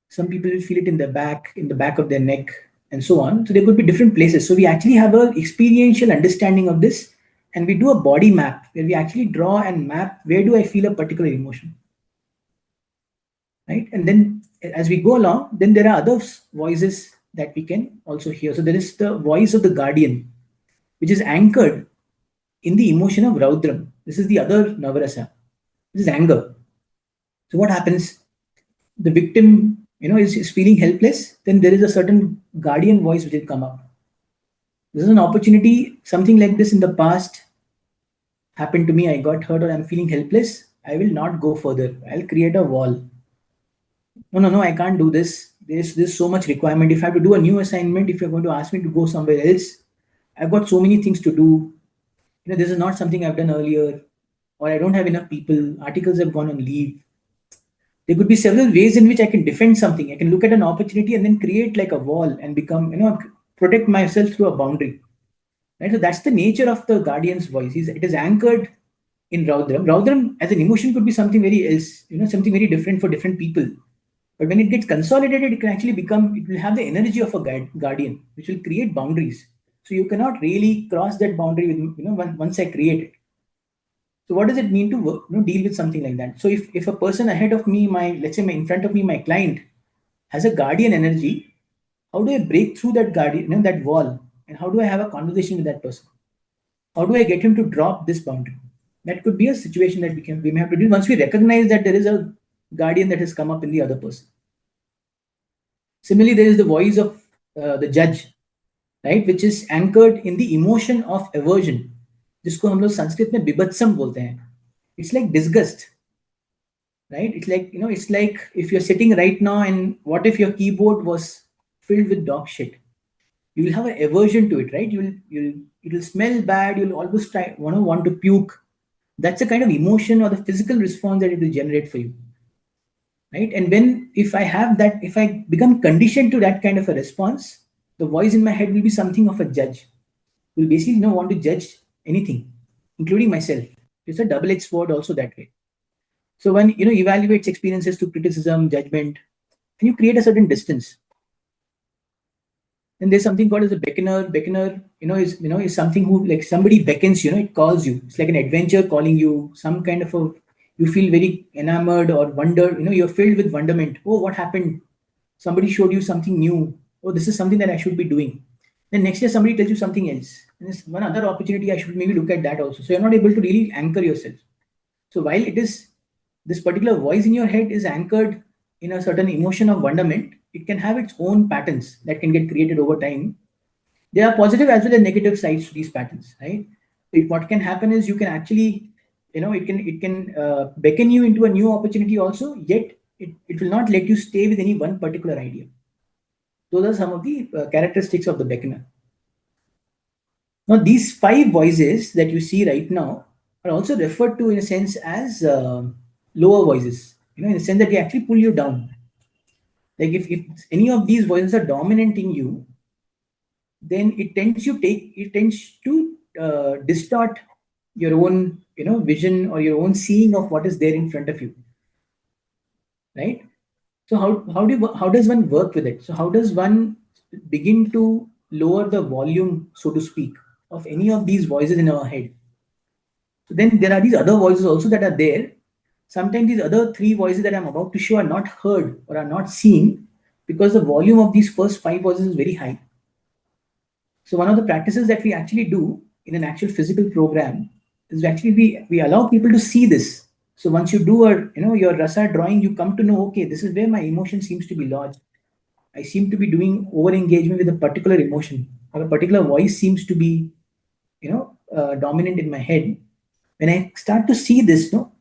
[SPEAKER 4] Some people will feel it in the back of their neck, and so on. So there could be different places. So we actually have a experiential understanding of this, and we do a body map where we actually draw and map where do I feel a particular emotion, right? And then as we go along, then there are other voices that we can also hear. So there is the voice of the guardian, which is anchored in the emotion of Raudram. This is the other Navarasa. This is anger. So what happens? The victim, is feeling helpless. Then there is a certain guardian voice which will come up. This is an opportunity. Something like this in the past happened to me. I got hurt, or I'm feeling helpless. I will not go further. I'll create a wall. No, no, no, I can't do this. There's so much requirement. If I have to do a new assignment, if you're going to ask me to go somewhere else, I've got so many things to do. This is not something I've done earlier, or I don't have enough people. Articles have gone on leave. There could be several ways in which I can defend something. I can look at an opportunity and then create like a wall and become, protect myself through a boundary. Right? So that's the nature of the guardian's voice. It is anchored in Raudram. Raudram as an emotion could be something very else, something very different for different people. But when it gets consolidated, it can actually it will have the energy of a guardian, which will create boundaries. So you cannot really cross that boundary with, once I create it. So what does it mean to work, deal with something like that? So if a person ahead of me, let's say in front of me, my client has a guardian energy, how do I break through that guardian, that wall? And how do I have a conversation with that person? How do I get him to drop this boundary? That could be a situation that we may have to do once we recognize that there is a guardian that has come up in the other person. Similarly, there is the voice of the judge, right, which is anchored in the emotion of aversion, जिसको हम लोग संस्कृत में बिभत्सम बोलते हैं. It's like disgust, right? It's like, it's like if you're sitting right now and what if your keyboard was filled with dog shit? You will have an aversion to it, right? It'll smell bad. You'll always want to puke. That's the kind of emotion or the physical response that it will generate for you, right? And if I have that, if I become conditioned to that kind of a response, the voice in my head will be something of a judge. Will basically want to judge anything, including myself. It's a double-edged sword also that way. So when evaluates experiences through criticism, judgment, and you create a certain distance. And there's something called as a beckoner. Beckoner, is something who, like, somebody beckons, it calls you. It's like an adventure calling you, some kind of you feel very enamored or wonder, you're filled with wonderment. Oh, what happened? Somebody showed you something new. Oh, this is something that I should be doing. Then next year somebody tells you something else. And there's one other opportunity, I should maybe look at that also. So you're not able to really anchor yourself. So while it is, this particular voice in your head is anchored in a certain emotion of wonderment, it can have its own patterns that can get created over time. There are positive as well as negative sides to these patterns, right? What can happen is you can actually, it can beckon you into a new opportunity also, yet it will not let you stay with any one particular idea. Those are some of the characteristics of the beckoner. Now, these 5 voices that you see right now are also referred to in a sense as lower voices, in the sense that they actually pull you down. Like if any of these voices are dominant in you, then it tends to distort your own, vision or your own seeing of what is there in front of you, right? So how does one work with it? So how does one begin to lower the volume, so to speak, of any of these voices in our head? So then there are these other voices also that are there. Sometimes these other 3 voices that I'm about to show are not heard or are not seen because the volume of these first 5 voices is very high. So one of the practices that we actually do in an actual physical program is actually we allow people to see this. So once you do your rasa drawing, you come to know, okay, this is where my emotion seems to be lodged. I seem to be doing over engagement with a particular emotion, or a particular voice seems to be dominant in my head. When I start to see this, no,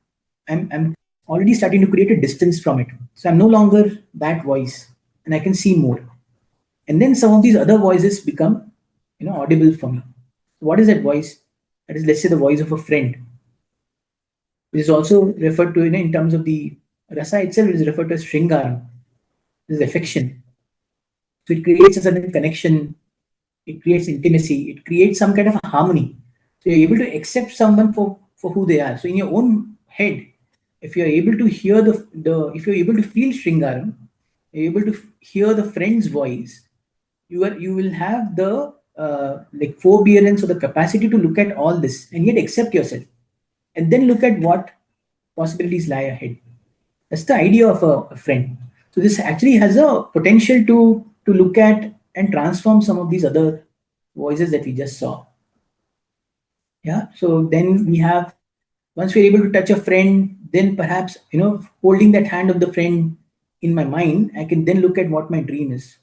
[SPEAKER 4] I'm already starting to create a distance from it. So I'm no longer that voice, and I can see more. And then some of these other voices become audible for me. What is that voice? That is, let's say, the voice of a friend, which is also referred to in terms of the rasa itself. It is referred to as shringaram. This is affection. So it creates a certain connection, it creates intimacy, it creates some kind of a harmony. So you're able to accept someone for who they are. So in your own head, if you're able to hear the if you're able to feel shringaram, you're able to hear the friend's voice, you will have the like forbearance or the capacity to look at all this and yet accept yourself, and then look at what possibilities lie ahead. That's the idea of a friend. So this actually has a potential to look at and transform some of these other voices that we just saw. Yeah. So then we have, once we're able to touch a friend, then perhaps holding that hand of the friend in my mind, I can then look at what my dream is,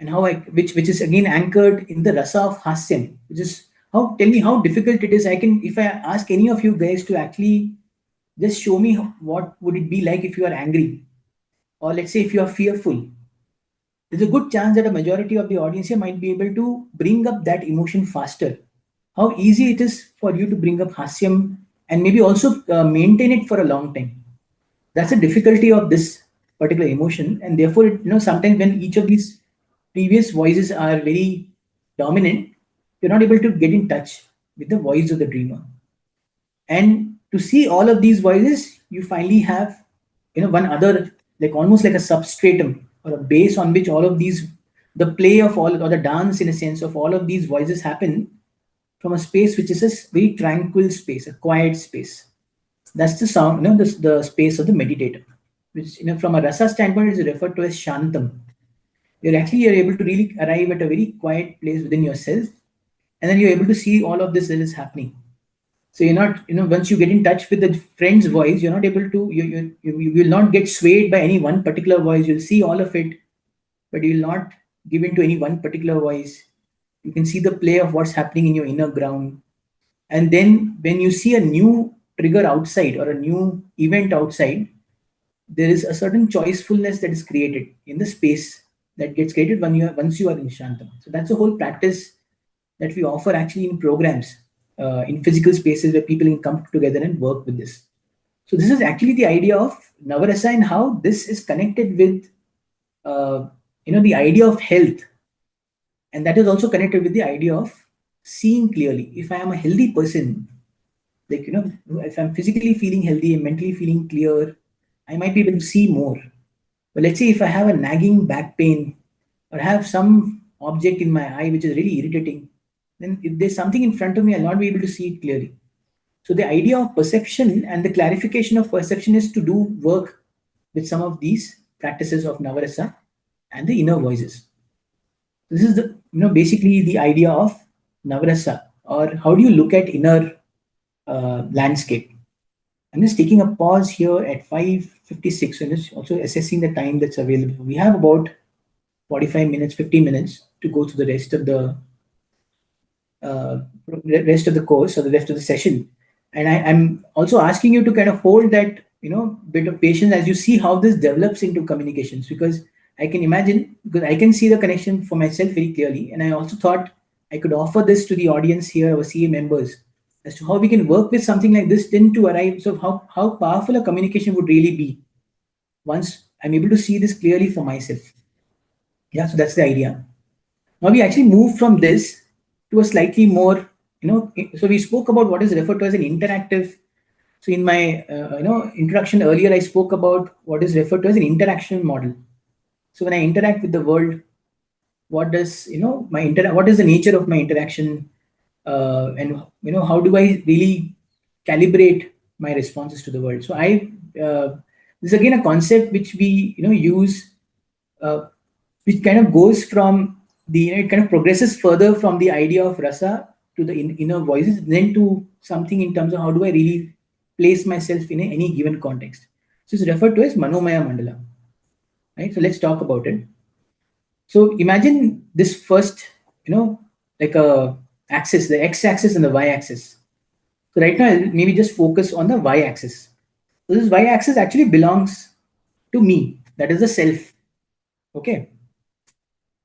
[SPEAKER 4] and how I which is again anchored in the rasa of hasyam, which is how, tell me how difficult it is. I can, if I ask any of you guys to actually just show me what would it be like if you are angry, or let's say if you are fearful, there's a good chance that a majority of the audience here might be able to bring up that emotion faster. How easy it is for you to bring up hasyam and maybe also maintain it for a long time. That's the difficulty of this particular emotion, and therefore, sometimes when each of these previous voices are very dominant, you're not able to get in touch with the voice of the dreamer. And to see all of these voices, you finally have one other, like almost like a substratum or a base on which all of these, the play of all, or the dance in a sense of all of these voices happen from a space which is a very tranquil space, a quiet space. That's the sound, the space of the meditator, which from a rasa standpoint is referred to as shantam. You're able to really arrive at a very quiet place within yourself, and then you're able to see all of this that is happening. So you're not, once you get in touch with the friend's voice, you're not able to, you will not get swayed by any one particular voice. You'll see all of it, but you'll not give in to any one particular voice. You can see the play of what's happening in your inner ground. And then when you see a new trigger outside or a new event outside, there is a certain choicefulness that is created in the space that gets created once you are in Shantam. So that's a whole practice that we offer actually in programs, in physical spaces where people can come together and work with this. So this is actually the idea of Navarasa and how this is connected with, the idea of health, and that is also connected with the idea of seeing clearly. If I am a healthy person, like if I'm physically feeling healthy and mentally feeling clear, I might be able to see more. But let's say if I have a nagging back pain, or have some object in my eye which is really irritating, then if there's something in front of me, I'll not be able to see it clearly. So the idea of perception and the clarification of perception is to do work with some of these practices of Navarasa and the inner voices. This is the basically the idea of Navarasa, or how do you look at inner landscape. I'm just taking a pause here at 5:56 and just also assessing the time that's available. We have about 45 minutes, 50 minutes to go through the uh, rest of the course or the rest of the session. And I'm also asking you to kind of hold that bit of patience as you see how this develops into communications, because I can imagine, because I can see the connection for myself very clearly, and I also thought I could offer this to the audience here, our CA members, as to how we can work with something like this then to arrive. So how powerful a communication would really be once I'm able to see this clearly for myself. Yeah, so that's the idea. Now we actually move from this to a slightly more, so we spoke about what is referred to as an interactive. So in my, introduction earlier, I spoke about what is referred to as an interaction model. So when I interact with the world, what does, what is the nature of my interaction? And, how do I really calibrate my responses to the world? So this is again a concept which we, use, which kind of goes from it kind of progresses further from the idea of rasa to the inner voices, then to something in terms of how do I really place myself in any given context. So it's referred to as Manomaya Mandala. Right? So let's talk about it. So imagine this first, like a axis, the x-axis and the y-axis. So right now, I'll maybe just focus on the y-axis. So this y-axis actually belongs to me. That is the self. Okay.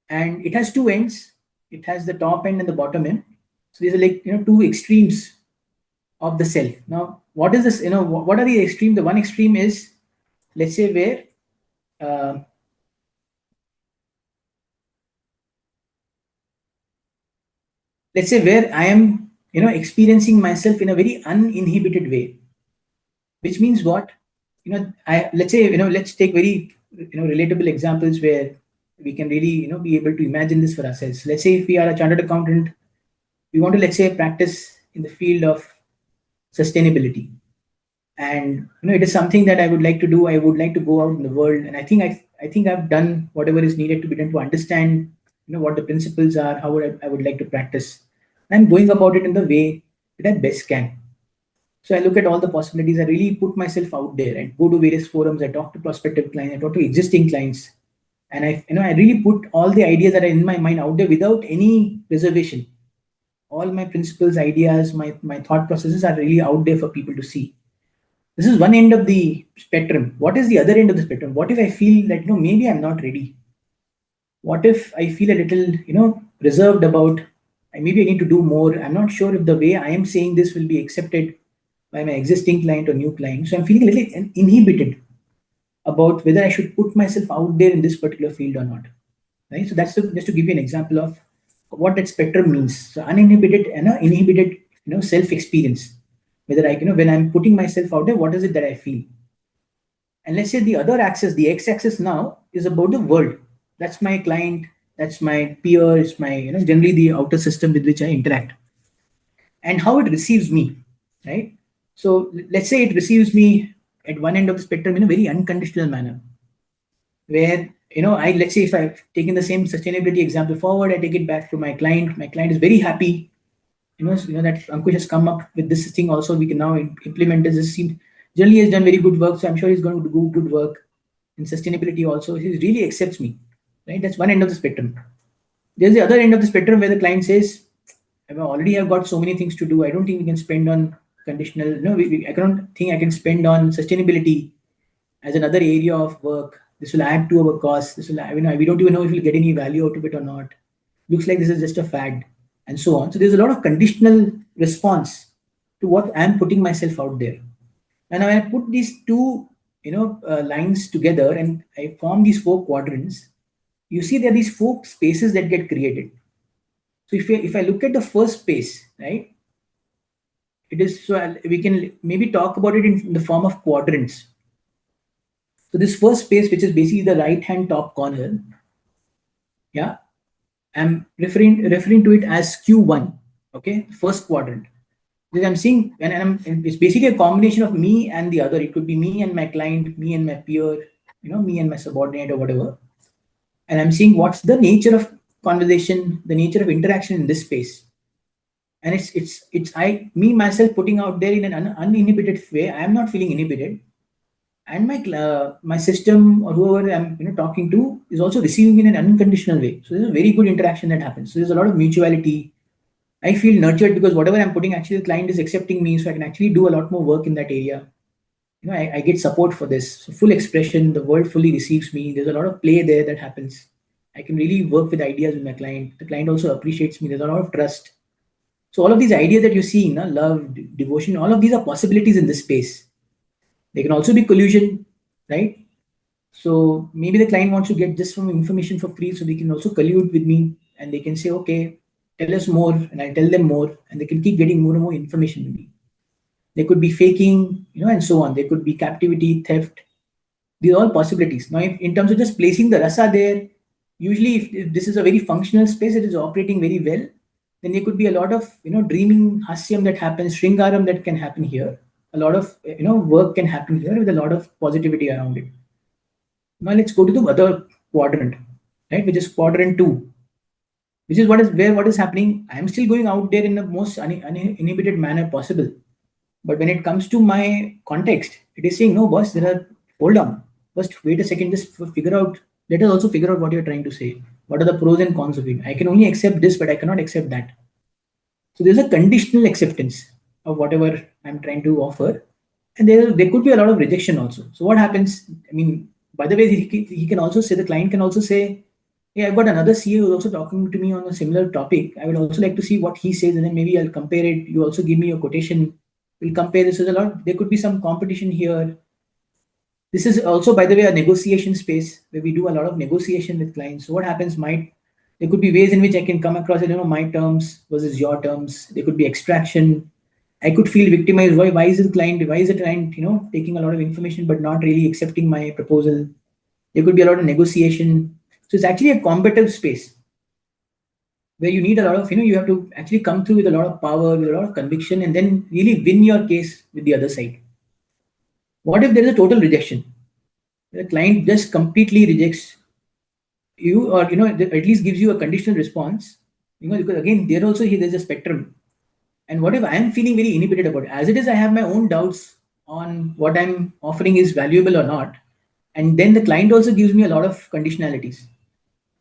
[SPEAKER 4] And it has two ends. It has the top end and the bottom end. So these are like, two extremes of the self. Now, what is this? What are the extreme? The one extreme is, let's say, where I am, experiencing myself in a very uninhibited way, which means what? Let's say, let's take very, relatable examples where we can really, be able to imagine this for ourselves. Let's say if we are a chartered accountant, we want to, let's say, practice in the field of sustainability. And it is something that I would like to do. I would like to go out in the world, and I think I've done whatever is needed to be done to understand, what the principles are, how I would like to practice. I'm going about it in the way that I best can. So I look at all the possibilities. I really put myself out there and go to various forums. I talk to prospective clients. I talk to existing clients, and I really put all the ideas that are in my mind out there without any reservation. All my principles, ideas, my thought processes are really out there for people to see. This is one end of the spectrum. What is the other end of the spectrum? What if I feel that maybe I'm not ready? What if I feel a little reserved about, maybe I need to do more. I'm not sure if the way I am saying this will be accepted by my existing client or new client. So I'm feeling a little inhibited about whether I should put myself out there in this particular field or not. Right. So that's just to give you an example of what that spectrum means. So uninhibited and inhibited, self experience. Whether when I'm putting myself out there, what is it that I feel? And let's say the other axis, the x-axis now, is about the world. That's my client, that's my peers, my generally the outer system with which I interact, and how it receives me, right? So let's say it receives me at one end of the spectrum in a very unconditional manner, where let's say if I've taken the same sustainability example forward, I take it back to my client. My client is very happy, that Ankush has come up with this thing. Also, we can now implement this. This seems generally has done very good work, so I'm sure he's going to do good work in sustainability also. He really accepts me, right? That's one end of the spectrum. There's the other end of the spectrum where the client says, I already have got so many things to do. I don't think we can spend on conditional. No, I don't think I can spend on sustainability as another area of work. This will add to our costs. This will, we don't even know if we'll get any value out of it or not. Looks like this is just a fad, and so on. So there's a lot of conditional response to what I'm putting myself out there. And when I put these two, lines together and I form these four quadrants, you see there are these four spaces that get created. So if I look at the first space, right, it is we can maybe talk about it in the form of quadrants. So this first space, which is basically the right hand top corner, yeah, I'm referring to it as Q1. Okay, first quadrant. Because I'm seeing, and it's basically a combination of me and the other. It could be me and my client, me and my peer, me and my subordinate or whatever. And I'm seeing what's the nature of conversation, the nature of interaction in this space. And it's me myself putting out there in an uninhibited way. I am not feeling inhibited, and my system or whoever I'm talking to is also receiving in an unconditional way. So there's a very good interaction that happens. So there's a lot of mutuality. I feel nurtured because whatever I'm putting, actually the client is accepting me, so I can actually do a lot more work in that area. I get support for this. So full expression, the world fully receives me. There's a lot of play there that happens. I can really work with ideas with my client. The client also appreciates me. There's a lot of trust. So all of these ideas that you see, love, devotion, all of these are possibilities in this space. They can also be collusion, right? So maybe the client wants to get just some information for free, so they can also collude with me and they can say, okay, tell us more, and I'll tell them more, and they can keep getting more and more information with me. They could be faking, and so on. There could be captivity, theft. These are all possibilities. Now, in terms of just placing the rasa there, usually if this is a very functional space, it is operating very well, then there could be a lot of dreaming hasyam that happens, shringaram that can happen here. A lot of work can happen here with a lot of positivity around it. Now let's go to the other quadrant, right, which is quadrant 2, which is what is happening. I'm still going out there in the most uninhibited manner possible. But when it comes to my context, it is saying, no, boss, hold on. First, wait a second, just figure out, let us also figure out what you're trying to say. What are the pros and cons of it? I can only accept this, but I cannot accept that. So there's a conditional acceptance of whatever I'm trying to offer. And there could be a lot of rejection also. So what happens? I mean, by the way, he can also say, the client can also say, yeah, I've got another CA who's also talking to me on a similar topic. I would also like to see what he says, and then maybe I'll compare it. You also give me a quotation. We'll compare this. There's a lot. There could be some competition here. This is also, by the way, a negotiation space where we do a lot of negotiation with clients. So what happens might there could be ways in which I can come across, my terms versus your terms. There could be extraction. I could feel victimized. Why is the client? Why is the client, taking a lot of information but not really accepting my proposal? There could be a lot of negotiation. So it's actually a competitive space where you need a lot of, you have to actually come through with a lot of power, with a lot of conviction, and then really win your case with the other side. What if there is a total rejection? The client just completely rejects you, or at least gives you a conditional response. Because again, there's a spectrum. And what if I am feeling very inhibited about it? As it is, I have my own doubts on what I'm offering is valuable or not. And then the client also gives me a lot of conditionalities.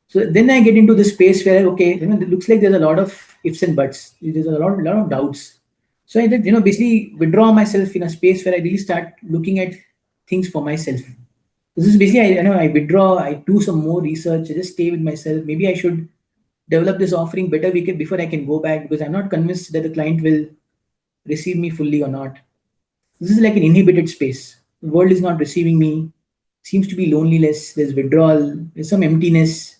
[SPEAKER 4] So then I get into this space where, okay, it looks like there's a lot of ifs and buts. There's a lot of doubts. So I did, basically withdraw myself in a space where I really start looking at things for myself. This is basically, I withdraw, I do some more research, I just stay with myself. Maybe I should develop this offering better before I can go back, because I'm not convinced that the client will receive me fully or not. This is like an inhibited space. The world is not receiving me. Seems to be loneliness. There's withdrawal. There's some emptiness.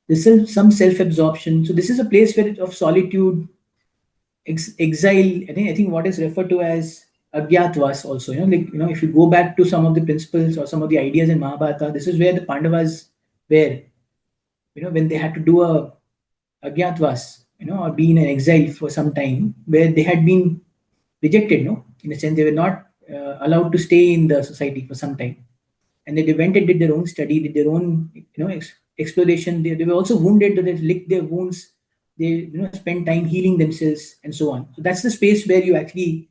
[SPEAKER 4] There's some self-absorption. So this is a place of solitude, exile. I think what is referred to as agyatwas also. If you go back to some of the principles or some of the ideas in Mahabharata, this is where the Pandavas were. When they had to do a agyatwas, or be in an exile for some time, where they had been rejected, no? In a sense, they were not allowed to stay in the society for some time. And they went and did their own study, did their own, exploration. They were also wounded, they licked their wounds, they, spent time healing themselves and so on. So that's the space where you actually,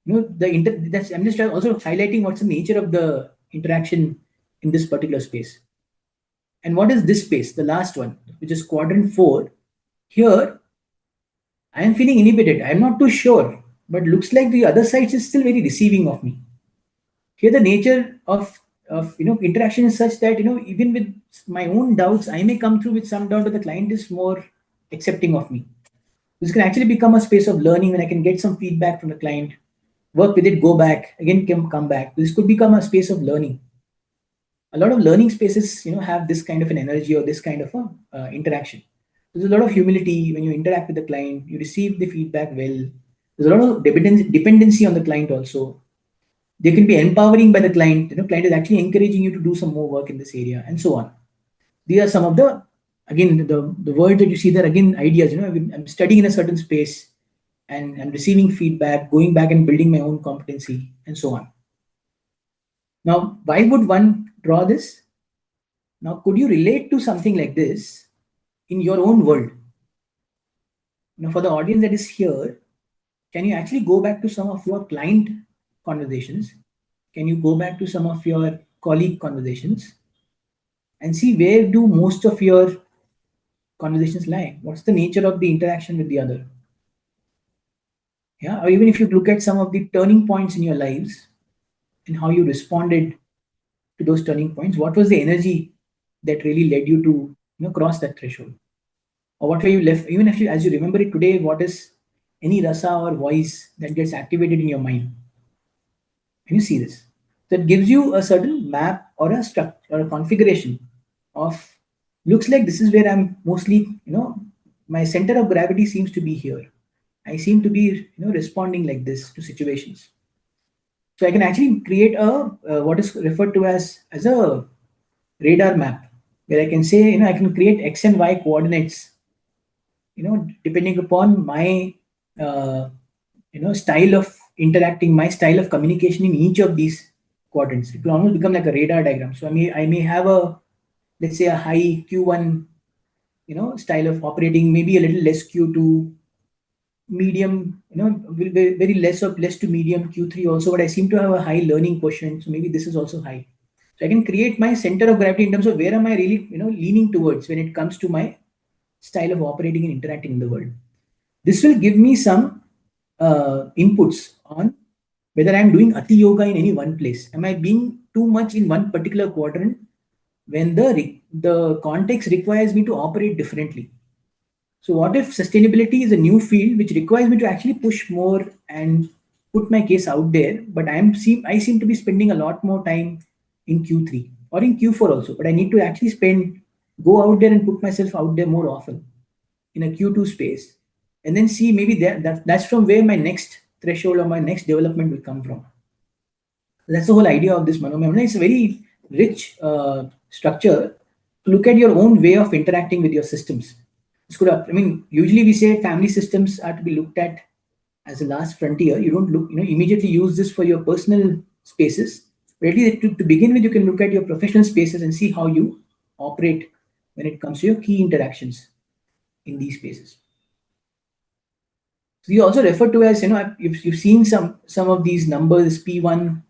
[SPEAKER 4] I'm just also highlighting what's the nature of the interaction in this particular space. And what is this space, the last one, which is quadrant 4? Here, I am feeling inhibited. I'm not too sure, but looks like the other side is still very receiving of me. Here, the nature of interaction is such that even with my own doubts, I may come through with some doubt, but the client is more accepting of me. This can actually become a space of learning when I can get some feedback from the client, work with it, go back again, come back. This could become a space of learning. A lot of learning spaces, have this kind of an energy or this kind of a interaction. There's a lot of humility when you interact with the client. You receive the feedback well. There's a lot of dependency on the client also. They can be empowering by the client. Client is actually encouraging you to do some more work in this area, and so on. These are some of the, again, the words that you see there, again, ideas. I'm studying in a certain space and I'm receiving feedback, going back and building my own competency, and so on. Now, why would one draw this? Now, could you relate to something like this in your own world? For the audience that is here, can you actually go back to some of your client conversations? Can you go back to some of your colleague conversations and see where do most of your conversations lie? What's the nature of the interaction with the other? Yeah, or even if you look at some of the turning points in your lives and how you responded to those turning points, what was the energy that really led you to cross that threshold? Or what were you left, even if you, as you remember it today, what is any rasa or voice that gets activated in your mind? Can you see this? That gives you a certain map or a structure or a configuration of, looks like this is where I'm mostly, my center of gravity seems to be here. I seem to be, responding like this to situations. So I can actually create a what is referred to as a radar map, where I can say, I can create X and Y coordinates, depending upon my, style of interacting, my style of communication in each of these quadrants. It will almost become like a radar diagram. So I may have a, let's say, a high Q1, style of operating, maybe a little less Q2, medium, very less to medium Q3 also, but I seem to have a high learning quotient, so maybe this is also high. So I can create my center of gravity in terms of where am I really, leaning towards when it comes to my style of operating and interacting in the world. This will give me some inputs on whether I'm doing Ati Yoga in any one place. Am I being too much in one particular quadrant when the context requires me to operate differently? So what if sustainability is a new field which requires me to actually push more and put my case out there, but I seem to be spending a lot more time in Q3 or in Q4 also, but I need to actually go out there and put myself out there more often in a Q2 space, and then see maybe that's from where my next threshold or my next development will come from. That's the whole idea of this Manomemana. It's a very rich structure to look at your own way of interacting with your systems. I mean, usually we say family systems are to be looked at as a last frontier. You don't immediately use this for your personal spaces. But at least to begin with, you can look at your professional spaces and see how you operate when it comes to your key interactions in these spaces. So you also refer to as, you've seen some of these numbers, P1,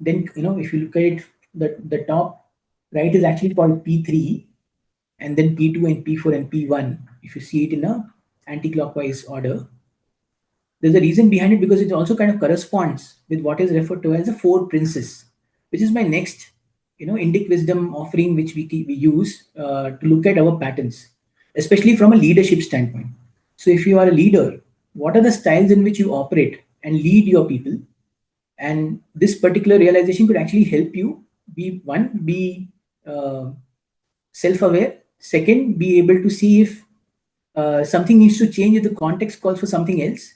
[SPEAKER 4] then, if you look at it, the top right is actually called P3, and then P2 and P4 and P1, if you see it in a anti-clockwise order. There's a reason behind it because it also kind of corresponds with what is referred to as the four princes, which is my next, Indic wisdom offering, which we use to look at our patterns, especially from a leadership standpoint. So if you are a leader, what are the styles in which you operate and lead your people? And this particular realization could actually help you be self-aware. Second, be able to see if something needs to change if the context calls for something else.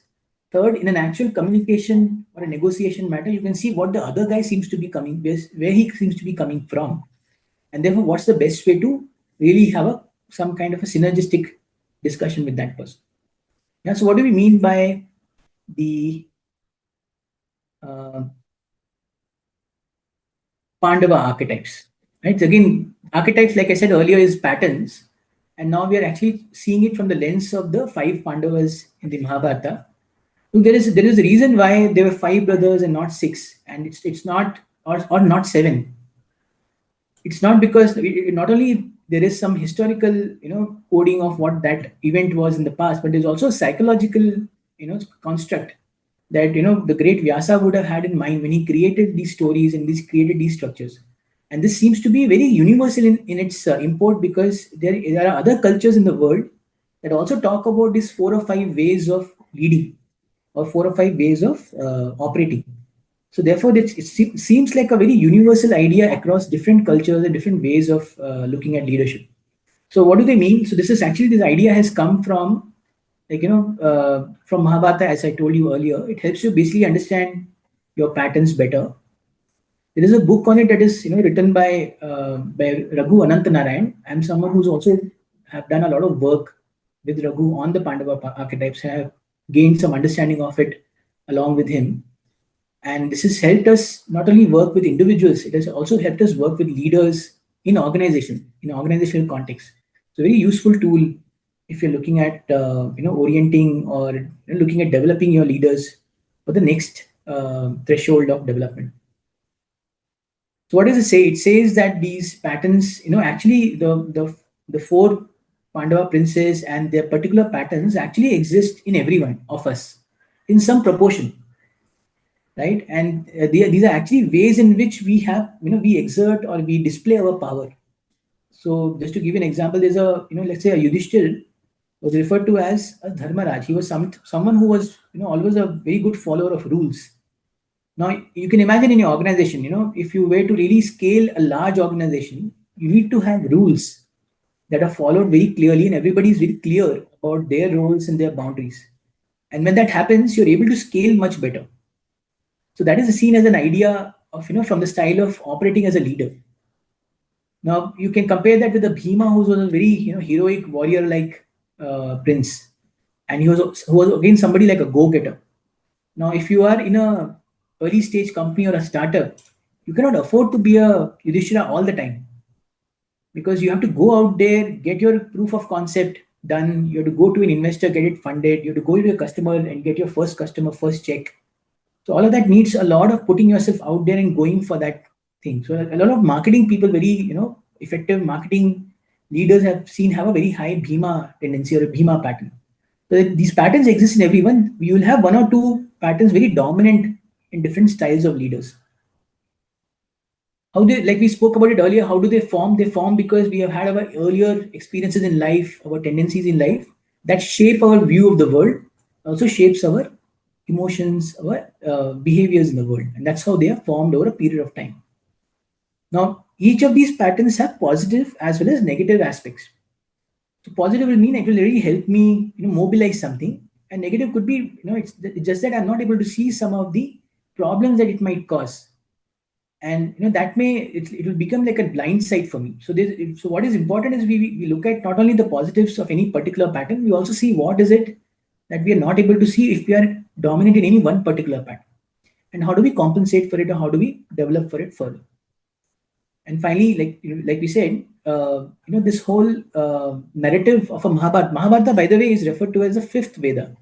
[SPEAKER 4] Third, in an actual communication or a negotiation matter, you can see what the other guy seems to be where he seems to be coming from, and therefore what's the best way to really have some kind of a synergistic discussion with that person. Yeah. So what do we mean by the Pandava archetypes? Right. So again, archetypes, like I said earlier, is patterns, and now we are actually seeing it from the lens of the five Pandavas in the Mahabharata. So there is a reason why there were five brothers and not six, and it's not or not seven. It's not because not only there is some historical coding of what that event was in the past, but there's also a psychological construct that the great Vyasa would have had in mind when he created these stories and created these structures. And this seems to be very universal in its import, because there are other cultures in the world that also talk about these 4 or 5 ways of leading or 4 or 5 ways of operating. So therefore, it seems like a very universal idea across different cultures and different ways of looking at leadership. So what do they mean? So this idea has come from, from Mahabharata, as I told you earlier. It helps you basically understand your patterns better. There is a book on it that is written by Raghu Anantanarayan. I'm someone who's also have done a lot of work with Raghu on the Pandava archetypes. I have gained some understanding of it along with him. And this has helped us not only work with individuals, it has also helped us work with leaders in organizational context. It's a very useful tool if you're looking at orienting or looking at developing your leaders for the next threshold of development. So what does it say? It says that these patterns, actually the four Pandava princes and their particular patterns actually exist in every one of us in some proportion, right? And these are actually ways in which we exert or we display our power. So just to give you an example, there's let's say a Yudhishthir was referred to as a Dharmaraj. He was someone who was always a very good follower of rules. Now you can imagine in your organization, if you were to really scale a large organization, you need to have rules that are followed very clearly, and everybody is very clear about their roles and their boundaries. And when that happens, you're able to scale much better. So that is seen as an idea of, from the style of operating as a leader. Now you can compare that with the Bhima, who was a very, heroic warrior-like prince, and who was again somebody like a go-getter. Now, if you are in a early stage company or a startup, you cannot afford to be a Yudhishthira all the time. because you have to go out there, get your proof of concept done. You have to go to an investor, get it funded. You have to go to a customer and get your first customer, first check. So all of that needs a lot of putting yourself out there and going for that thing. So a lot of marketing people, very effective marketing leaders have a very high Bhima tendency or a Bhima pattern. So these patterns exist in everyone. You will have one or two patterns very dominant in different styles of leaders. How they, like we spoke about it earlier, how do they form? They form because we have had our earlier experiences in life, our tendencies in life that shape our view of the world, also shapes our emotions, our behaviors in the world, and that's how they are formed over a period of time. Now, each of these patterns have positive as well as negative aspects. So positive will mean it will really help me, mobilize something, and negative could be, it's just that I'm not able to see some of the problems that it might cause, and that may it will become like a blind side for me. So what is important is we look at not only the positives of any particular pattern, we also see what is it that we are not able to see if we are dominant in any one particular pattern, and how do we compensate for it, or how do we develop for it further. And finally, like we said, this whole narrative of a Mahabharata, by the way, is referred to as the fifth Veda,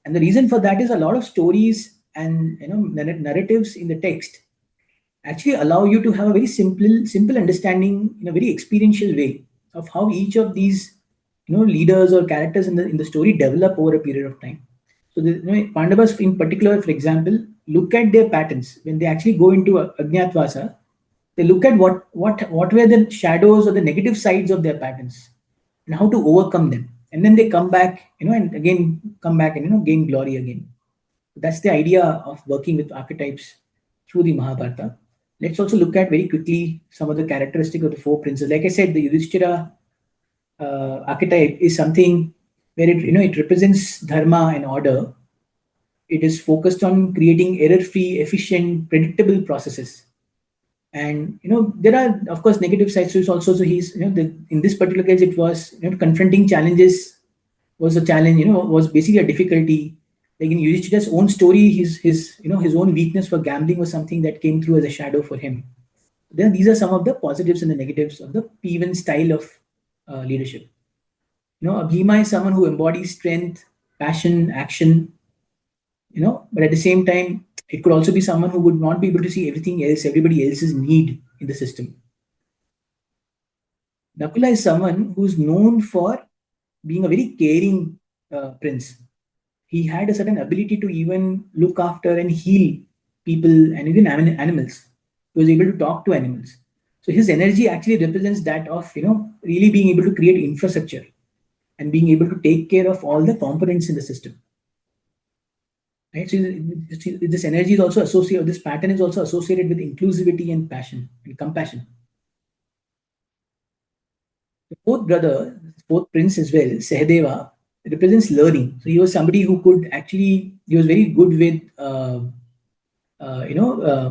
[SPEAKER 4] and the reason for that is a lot of stories and narratives in the text actually allow you to have a very simple understanding in a very experiential way of how each of these leaders or characters in the story develop over a period of time. So the Pandavas in particular, for example, look at their patterns when they actually go into Ajnatvasa. They look at what were the shadows or the negative sides of their patterns and how to overcome them, and then they come back, and again come back and gain glory again. That's the idea of working with archetypes through the Mahabharata. Let's also look at very quickly some of the characteristics of the four princes. Like I said, the Yudhishthira archetype is something where it represents dharma and order. It is focused on creating error-free, efficient, predictable processes. And there are of course negative sides to it also. So he's in this particular case, it was confronting challenges was a challenge. Was basically a difficulty. Like in Yudhishthira's own story, his own weakness for gambling was something that came through as a shadow for him. Then these are some of the positives and the negatives of the P1 style of leadership. A Bhima is someone who embodies strength, passion, action. But at the same time, it could also be someone who would not be able to see everybody else's need in the system. Nakula is someone who's known for being a very caring prince. He had a certain ability to even look after and heal people and even animals. He was able to talk to animals. So his energy actually represents that of really being able to create infrastructure and being able to take care of all the components in the system. Right? So this energy is also associated. This pattern is also associated with inclusivity and passion and compassion. The fourth prince as well, Sahadeva, represents learning. So he was somebody who could actually, he was very good with,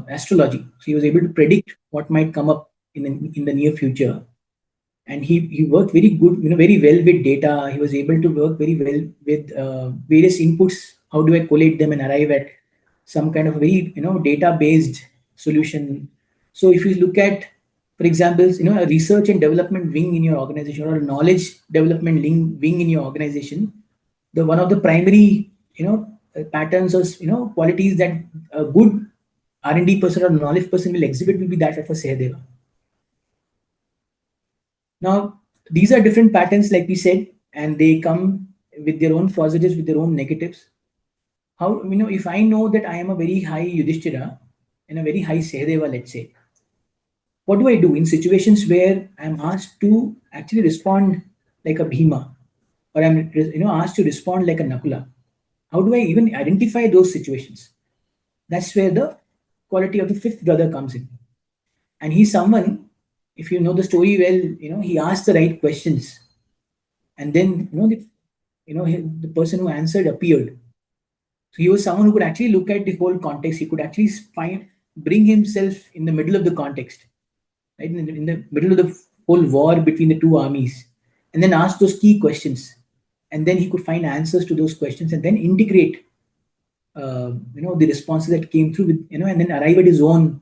[SPEAKER 4] astrology. So he was able to predict what might come up in the near future. And he worked very good, very well with data. He was able to work very well with various inputs. How do I collate them and arrive at some kind of very, data-based solution? So if you look at, for example, a research and development wing in your organization or a knowledge development wing in your organization, the one of the primary, patterns or qualities that a good R&D person or knowledge person will exhibit will be that of a Sahadeva. Now, these are different patterns, like we said, and they come with their own positives, with their own negatives. How, if I know that I am a very high Yudhishthira and a very high Sahadeva, let's say, what do I do in situations where I'm asked to actually respond like a Bhima, or I'm asked to respond like a Nakula? How do I even identify those situations? That's where the quality of the fifth brother comes in. And he's someone, if you know the story well, he asked the right questions. And then, the person who answered appeared. So he was someone who could actually look at the whole context. He could actually bring himself in the middle of the context, right? In the middle of the whole war between the two armies, and then ask those key questions. And then he could find answers to those questions and then integrate, the responses that came through with, and then arrive at his own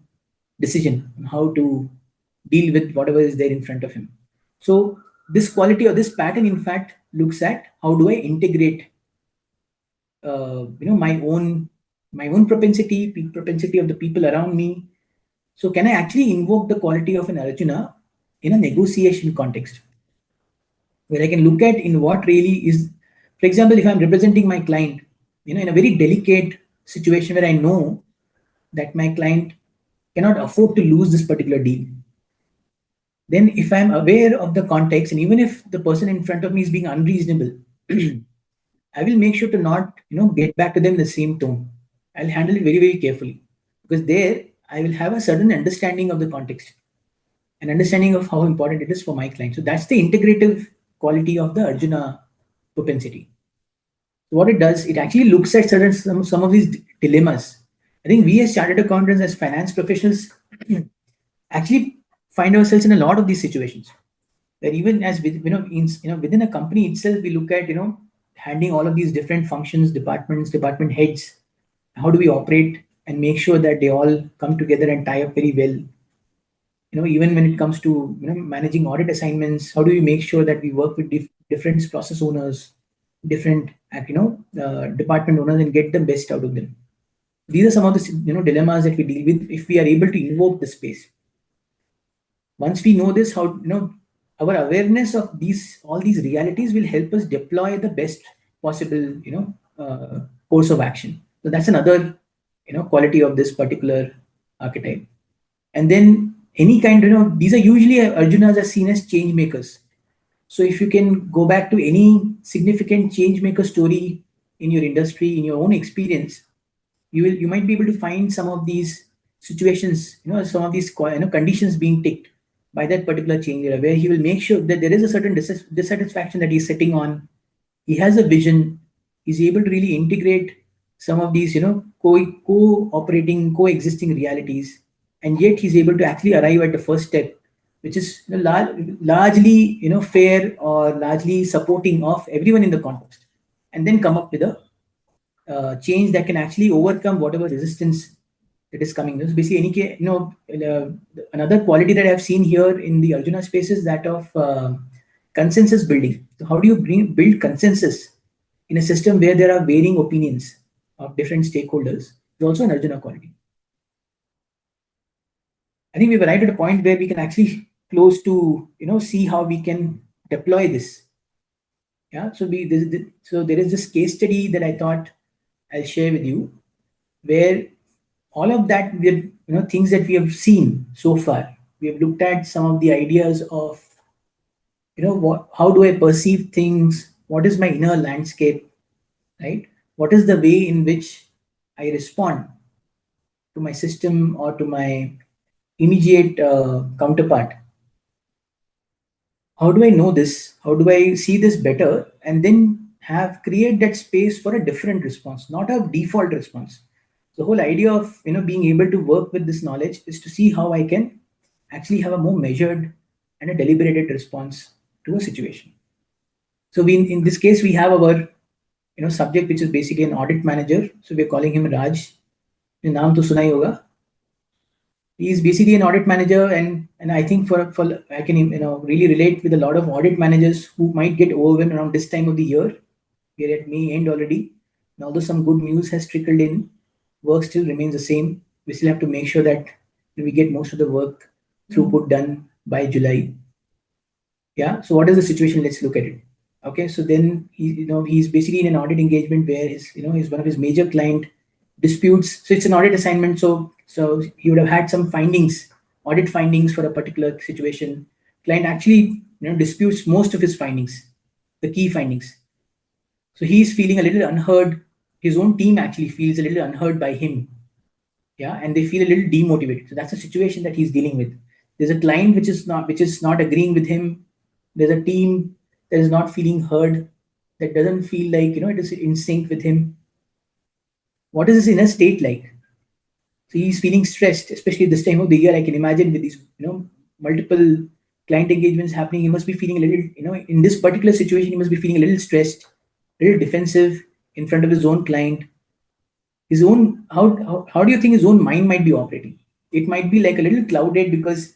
[SPEAKER 4] decision on how to deal with whatever is there in front of him. So this quality or this pattern, in fact, looks at how do I integrate, my own propensity of the people around me. So can I actually invoke the quality of an Arjuna in a negotiation context, where I can look at in what really is, for example, if I'm representing my client, in a very delicate situation where I know that my client cannot afford to lose this particular deal, then if I'm aware of the context, and even if the person in front of me is being unreasonable, I will make sure to not, get back to them in the same tone. I'll handle it very, very carefully, because there I will have a certain understanding of the context, an understanding of how important it is for my client. So that's the integrative quality of the Arjuna propensity. So what it does, it actually looks at some of these dilemmas. I think we as chartered accountants, as finance professionals, actually find ourselves in a lot of these situations, where even as within a company itself, we look at handing all of these different functions, department heads. How do we operate and make sure that they all come together and tie up very well? Even when it comes to managing audit assignments, how do we make sure that we work with different process owners, different department owners, and get the best out of them? These are some of the dilemmas that we deal with if we are able to invoke the space. Once we know this, how our awareness of all these realities will help us deploy the best possible course of action. So that's another quality of this particular archetype. And then any kind, these are usually Arjunas are seen as change makers. So if you can go back to any significant change maker story in your industry, in your own experience, you might be able to find some of these situations, some of these conditions being ticked by that particular change leader, where he will make sure that there is a certain dissatisfaction that he's sitting on. He has a vision. He's able to really integrate some of these, cooperating, coexisting realities, and yet he's able to actually arrive at the first step, which is largely, fair or largely supporting of everyone in the context, and then come up with a change that can actually overcome whatever resistance that is coming. So basically, another quality that I've seen here in the Arjuna space is that of consensus building. So how do you build consensus in a system where there are varying opinions of different stakeholders? It's also an Arjuna quality. I think we've arrived at a point where we can actually close to see how we can deploy this. Yeah. So there is this case study that I thought I'll share with you, where all of that things that we have seen so far. We have looked at some of the ideas of how do I perceive things, what is my inner landscape, right? What is the way in which I respond to my system or to my immediate counterpart? How do I know this? How do I see this better, and then create that space for a different response, not a default response? The whole idea of being able to work with this knowledge is to see how I can actually have a more measured and a deliberated response to a situation. So in this case, we have our subject, which is basically an audit manager. So we're calling him Raj. Naam to suna hi hoga. He is basically an audit manager, and I think for I can really relate with a lot of audit managers who might get overwhelmed around this time of the year. We're at May end already. And although some good news has trickled in, work still remains the same. We still have to make sure that we get most of the work throughput done by July. Yeah. So what is the situation? Let's look at it. Okay. So then he's basically in an audit engagement where his one of his major client disputes. So it's an audit assignment. So he would have had some audit findings for a particular situation. Client actually disputes most of his findings, the key findings. So he's feeling a little unheard. His own team actually feels a little unheard by him. Yeah, and they feel a little demotivated. So that's a situation that he's dealing with. There's a client which is not agreeing with him. There's a team that is not feeling heard, that doesn't feel like it is in sync with him. What is his inner state like? So he's feeling stressed, especially this time of the year. I can imagine with these multiple client engagements happening, he must be feeling a little in this particular situation, he must be feeling a little stressed, a little defensive in front of his own client. His own how do you think his own mind might be operating? It might be like a little clouded, because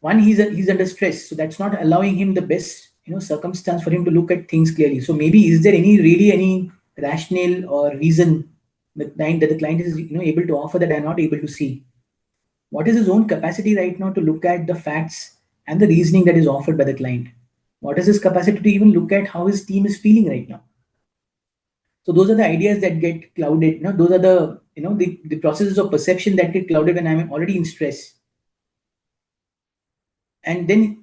[SPEAKER 4] one, he's under stress, so that's not allowing him the best circumstance for him to look at things clearly. So maybe is there any rationale or reason that the client is able to offer that I'm not able to see? What is his own capacity right now to look at the facts and the reasoning that is offered by the client? What is his capacity to even look at how his team is feeling right now? So those are the ideas that get clouded. Those are the processes of perception that get clouded when I'm already in stress. And then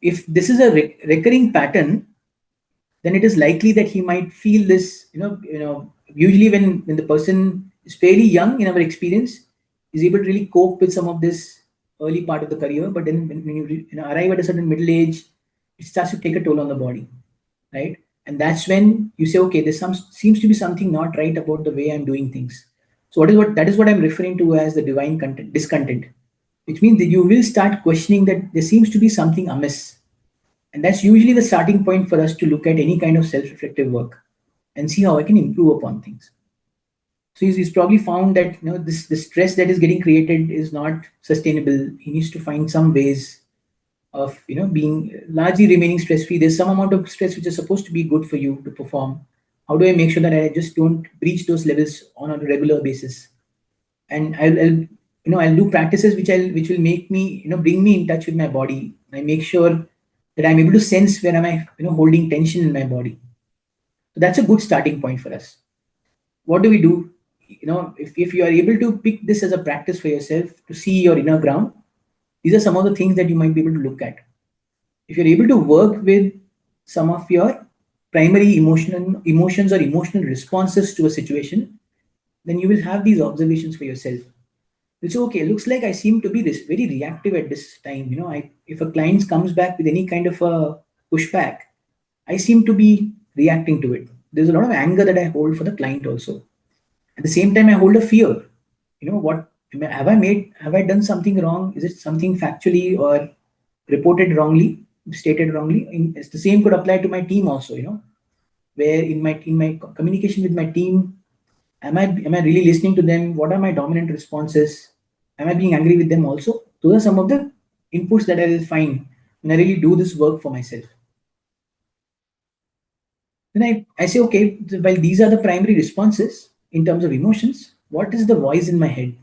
[SPEAKER 4] if this is a recurring pattern, then it is likely that he might feel this. Usually when the person is fairly young in our experience, is able to really cope with some of this early part of the career. But then when you arrive at a certain middle age, it starts to take a toll on the body, right? And that's when you say, okay, there's some seems to be something not right about the way I'm doing things. So what that is what I'm referring to as the divine content discontent, which means that you will start questioning that there seems to be something amiss. And that's usually the starting point for us to look at any kind of self-reflective work and see how I can improve upon things. So he's probably found that this stress that is getting created is not sustainable. He needs to find some ways of being largely remaining stress free. There's some amount of stress which is supposed to be good for you to perform. How do I make sure that I just don't breach those levels on a regular basis? And I'll do practices which will make me bring me in touch with my body. I make sure that I'm able to sense where am I holding tension in my body. So that's a good starting point for us. What do we do? If you are able to pick this as a practice for yourself to see your inner ground, these are some of the things that you might be able to look at. If you're able to work with some of your primary emotions or emotional responses to a situation, then you will have these observations for yourself. It's okay. Looks like I seem to be very reactive at this time. If a client comes back with any kind of a pushback, I seem to be reacting to it. There's a lot of anger that I hold for the client also. At the same time, I hold a fear. What have I done something wrong? Is it something factually or reported wrongly, stated wrongly? It's the same could apply to my team also. Where in my communication with my team, am I really listening to them? What are my dominant responses? Am I being angry with them also? Those are some of the inputs that I will find when I really do this work for myself. Then I say, okay, while these are the primary responses in terms of emotions, what is the voice in my head?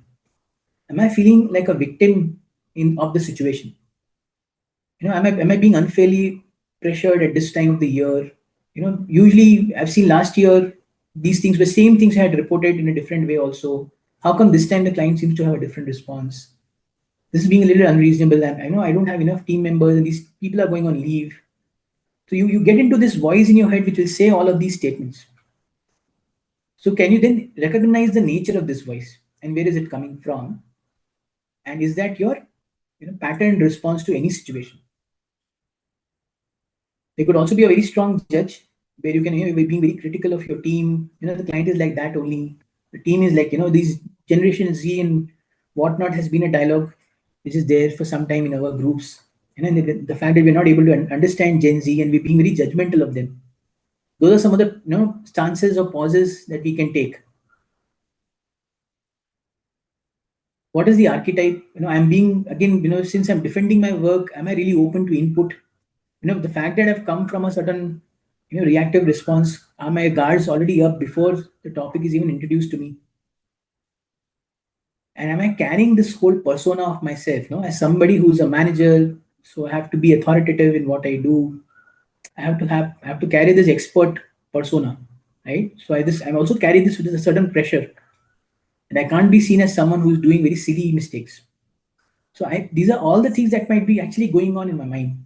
[SPEAKER 4] Am I feeling like a victim of the situation? Am I being unfairly pressured at this time of the year? Usually I've seen last year these things were same things I had reported in a different way also. How come this time the client seems to have a different response? This is being a little unreasonable, and I know I don't have enough team members and these people are going on leave. So you get into this voice in your head which will say all of these statements. So can you then recognize the nature of this voice and where is it coming from? And is that your patterned response to any situation? They could also be a very strong judge where you can be being very critical of your team. The client is like that only. The team is like, these Generation Z and whatnot has been a dialogue which is there for some time in our groups. And the fact that we're not able to understand Gen Z and we're being very judgmental of them. Those are some of the stances or pauses that we can take. What is the archetype? I'm being again, since I'm defending my work, am I really open to input? The fact that I've come from a certain reactive response, are my guards already up before the topic is even introduced to me? And am I carrying this whole persona of myself, as somebody who's a manager? So I have to be authoritative in what I do. I have to carry this expert persona, right? So I'm also carry this with a certain pressure, and I can't be seen as someone who's doing very silly mistakes. So these are all the things that might be actually going on in my mind.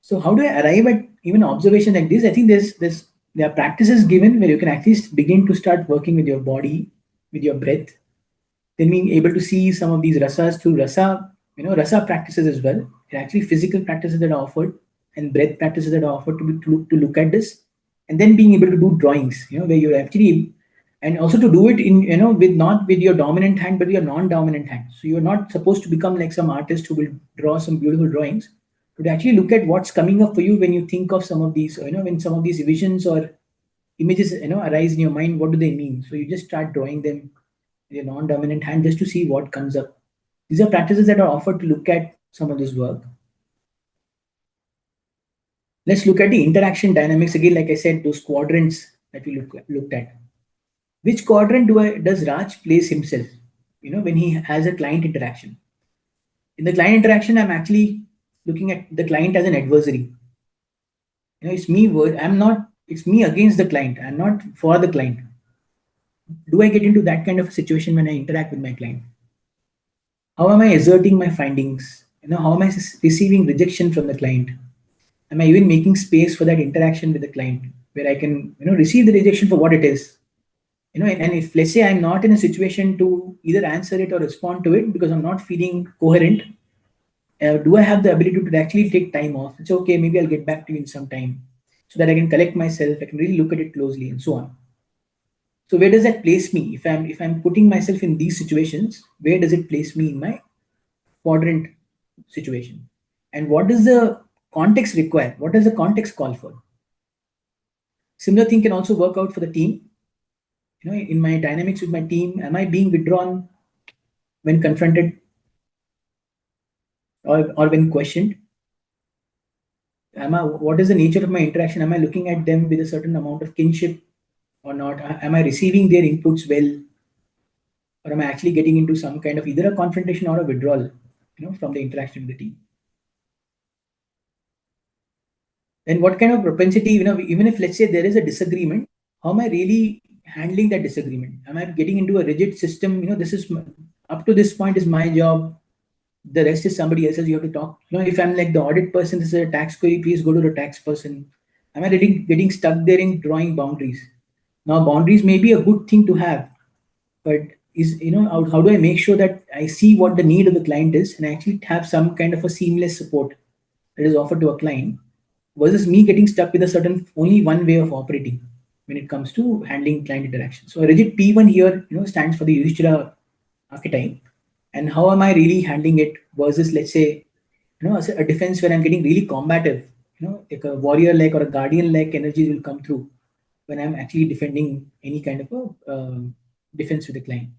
[SPEAKER 4] So how do I arrive at even observation like this? I think there are practices given where you can at least begin to start working with your body, with your breath, then being able to see some of these rasas through rasa practices as well. There are actually physical practices that are offered and breath practices that are offered to look at this, and then being able to do drawings, where you're actually, and also to do it in, with not with your dominant hand, but your non-dominant hand. So you're not supposed to become like some artist who will draw some beautiful drawings, but actually look at what's coming up for you when you think of some of these, when some of these visions or images, arise in your mind. What do they mean? So you just start drawing them with your non-dominant hand just to see what comes up. These are practices that are offered to look at some of this work. Let's look at the interaction dynamics again. Like I said, those quadrants that we looked at. Which quadrant does Raj place himself? When he has a client interaction. In the client interaction, I'm actually looking at the client as an adversary. It's me. I'm not. It's me against the client. I'm not for the client. Do I get into that kind of a situation when I interact with my client? How am I asserting my findings? How am I receiving rejection from the client? Am I even making space for that interaction with the client where I can, receive the rejection for what it is? And if let's say I'm not in a situation to either answer it or respond to it because I'm not feeling coherent, do I have the ability to actually take time off? It's okay, maybe I'll get back to you in some time so that I can collect myself, I can really look at it closely and so on. So where does that place me? If I'm putting myself in these situations, where does it place me in my quadrant situation? And what does the context require? What does the context call for? Similar thing can also work out for the team. In my dynamics with my team, am I being withdrawn when confronted or when questioned? What is the nature of my interaction? Am I looking at them with a certain amount of kinship or not? Am I receiving their inputs well? Or am I actually getting into some kind of either a confrontation or a withdrawal, from the interaction with the team? And what kind of propensity, even if let's say there is a disagreement, how am I really handling that disagreement? Am I getting into a rigid system? This is up to this point is my job. The rest is somebody else's. You have to talk. If I'm like the audit person, this is a tax query, please go to the tax person. Am I really getting stuck there in drawing boundaries? Now, boundaries may be a good thing to have, but how do I make sure that I see what the need of the client is and I actually have some kind of a seamless support that is offered to a client versus me getting stuck with a certain only one way of operating when it comes to handling client interaction. So a rigid P1 here, stands for the Yudhishthira archetype. And how am I really handling it versus, let's say, as a defense where I'm getting really combative, like a warrior-like or a guardian-like energy will come through when I'm actually defending any kind of a defense with the client.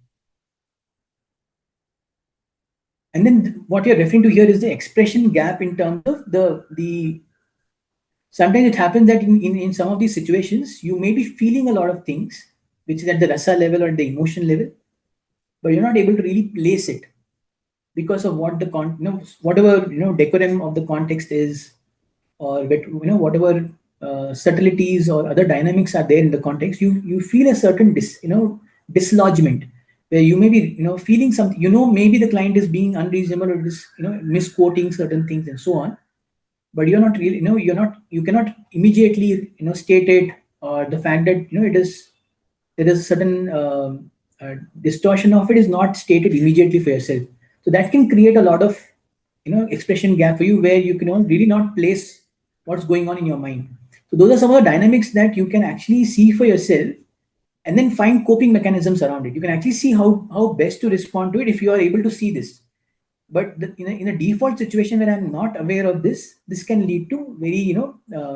[SPEAKER 4] And then what you're referring to here is the expression gap in terms of the sometimes it happens that in some of these situations, you may be feeling a lot of things, which is at the rasa level or the emotion level, but you're not able to really place it because of what the whatever decorum of the context is, or whatever subtleties or other dynamics are there in the context. You feel a certain dislodgement where you may be feeling something. Maybe the client is being unreasonable or is misquoting certain things and so on, but you're not really you cannot immediately state it, or the fact that it is there is a certain distortion of it is not stated immediately for yourself. So that can create a lot of expression gap for you where you can really not place what's going on in your mind. So those are some of the dynamics that you can actually see for yourself and then find coping mechanisms around it. You can actually see how best to respond to it if you are able to see this. But in a default situation where I'm not aware of this can lead to very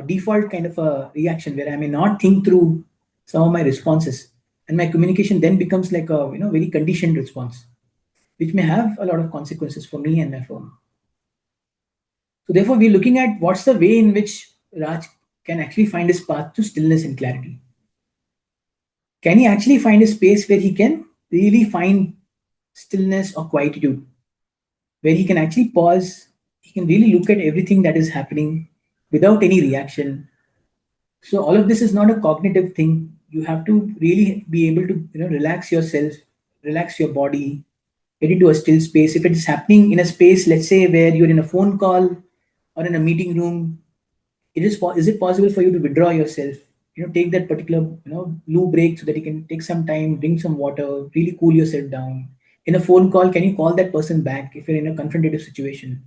[SPEAKER 4] default kind of a reaction where I may not think through some of my responses, and my communication then becomes like a very conditioned response, which may have a lot of consequences for me and my firm. So therefore, we're looking at what's the way in which Raj can actually find his path to stillness and clarity. Can he actually find a space where he can really find stillness or quietude, where he can actually pause, he can really look at everything that is happening without any reaction. So all of this is not a cognitive thing. You have to really be able to relax yourself, relax your body, get into a still space. If it is happening in a space, let's say where you're in a phone call or in a meeting room, is it possible for you to withdraw yourself? Take that particular blue break so that you can take some time, drink some water, really cool yourself down. In a phone call, can you call that person back if you're in a confrontative situation?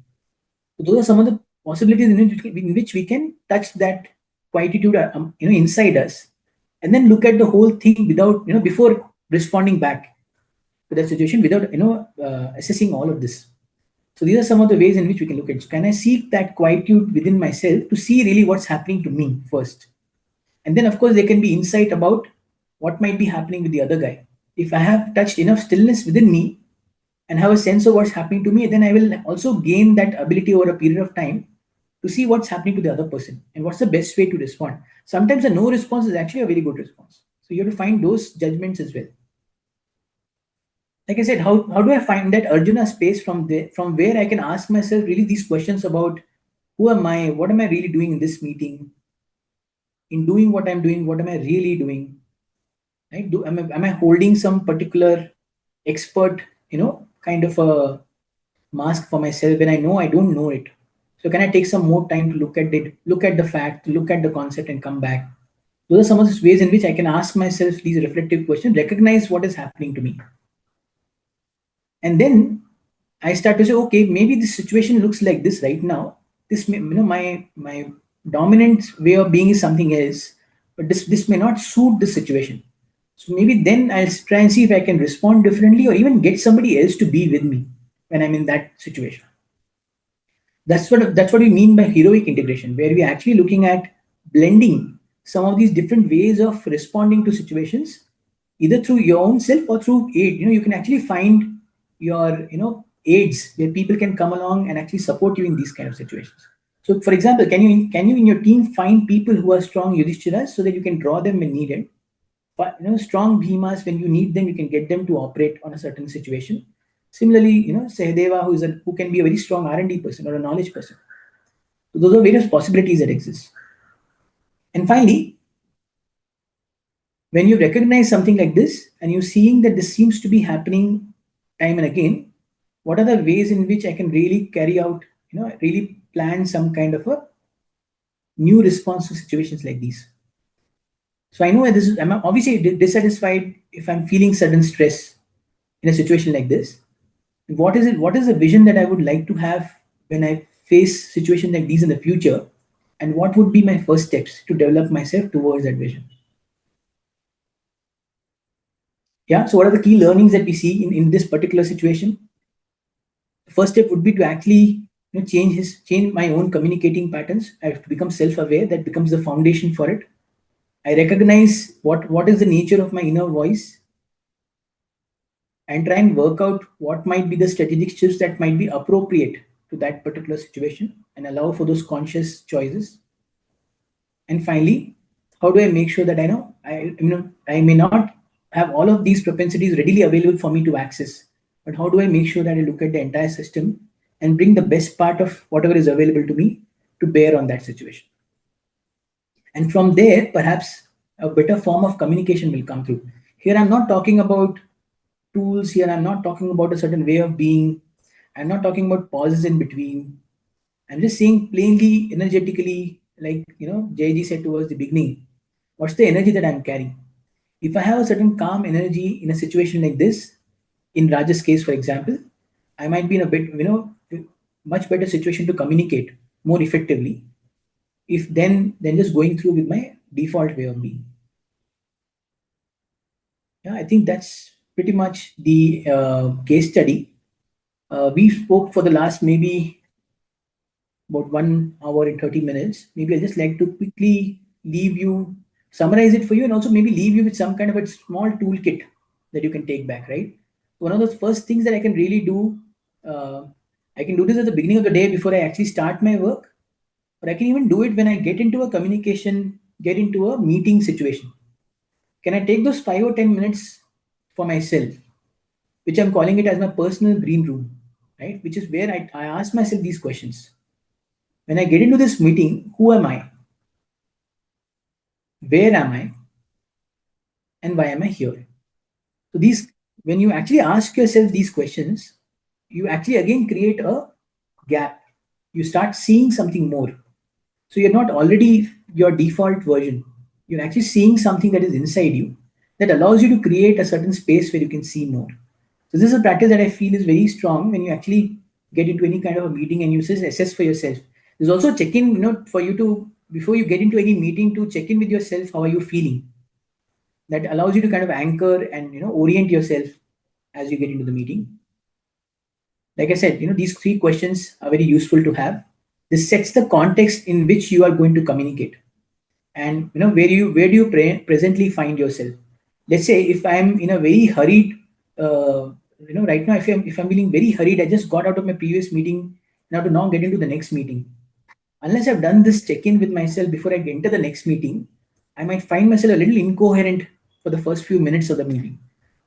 [SPEAKER 4] So those are some of the possibilities in which we can touch that quietude inside us, and then look at the whole thing without before responding back to that situation, without assessing all of this. So these are some of the ways in which we can look at it. So can I seek that quietude within myself to see really what's happening to me first? And then, of course, there can be insight about what might be happening with the other guy. If I have touched enough stillness within me, and have a sense of what's happening to me, then I will also gain that ability over a period of time to see what's happening to the other person and what's the best way to respond. Sometimes a no response is actually a very good response. So you have to find those judgments as well. Like I said, how do I find that Arjuna space from where I can ask myself really these questions about who am I, what am I really doing in this meeting, in doing what I'm doing, what am I really doing, right? Am I holding some particular expert, kind of a mask for myself when I know I don't know it? So can I take some more time to look at it, look at the fact, look at the concept, and come back? Those are some of the ways in which I can ask myself these reflective questions, recognize what is happening to me, and then I start to say, okay, maybe this situation looks like this right now. This may, my dominant way of being is something else, but this may not suit the situation. So maybe then I'll try and see if I can respond differently, or even get somebody else to be with me when I'm in that situation. That's what we mean by heroic integration, where we're actually looking at blending some of these different ways of responding to situations, either through your own self or through aid. You can actually find your aids where people can come along and actually support you in these kind of situations. So, for example, can you in your team find people who are strong Yudhishtiras so that you can draw them when needed? But strong Bhimas, when you need them, you can get them to operate on a certain situation. Similarly, Sahadeva, who can be a very strong R&D person or a knowledge person. So those are various possibilities that exist. And finally, when you recognize something like this and you're seeing that this seems to be happening time and again, what are the ways in which I can really carry out, really plan some kind of a new response to situations like these? So I know I'm obviously dissatisfied if I'm feeling sudden stress in a situation like this. What is it? What is the vision that I would like to have when I face situations like these in the future? And what would be my first steps to develop myself towards that vision? Yeah. So what are the key learnings that we see in this particular situation? The first step would be to actually change my own communicating patterns. I have to become self-aware. That becomes the foundation for it. I recognize what is the nature of my inner voice, and try and work out what might be the strategic shifts that might be appropriate to that particular situation and allow for those conscious choices. And finally, how do I make sure that I may not have all of these propensities readily available for me to access, but how do I make sure that I look at the entire system and bring the best part of whatever is available to me to bear on that situation? And from there, perhaps a better form of communication will come through. Here, I'm not talking about tools. Here, I'm not talking about a certain way of being. I'm not talking about pauses in between. I'm just saying plainly, energetically, like Jayji said towards the beginning, what's the energy that I'm carrying? If I have a certain calm energy in a situation like this, in Raj's case, for example, I might be in a bit, much better situation to communicate more effectively. If then just going through with my default way of being. Yeah, I think that's pretty much the case study. We spoke for the last maybe about 1 hour and 30 minutes. Maybe I'd just like to quickly leave you, summarize it for you, and also maybe leave you with some kind of a small toolkit that you can take back, right? One of the first things that I can really do, I can do this at the beginning of the day before I actually start my work, but I can even do it when I get into a communication, get into a meeting situation. Can I take those 5 or 10 minutes for myself, which I'm calling it as my personal green room, right? Which is where I ask myself these questions. When I get into this meeting, who am I? Where am I? And why am I here? So when you actually ask yourself these questions, you actually again create a gap. You start seeing something more. So you're not already your default version. You're actually seeing something that is inside you that allows you to create a certain space where you can see more. So this is a practice that I feel is very strong when you actually get into any kind of a meeting and you just assess for yourself. There's also a check-in, for you to, before you get into any meeting, to check in with yourself. How are you feeling? That allows you to kind of anchor and orient yourself as you get into the meeting. Like I said, these three questions are very useful to have. This sets the context in which you are going to communicate, and where do you presently find yourself. Let's say if I'm in a very hurried right now, if I'm feeling very hurried, I just got out of my previous meeting, now to now get into the next meeting. Unless I've done this check-in with myself before I enter the next meeting, I might find myself a little incoherent for the first few minutes of the meeting.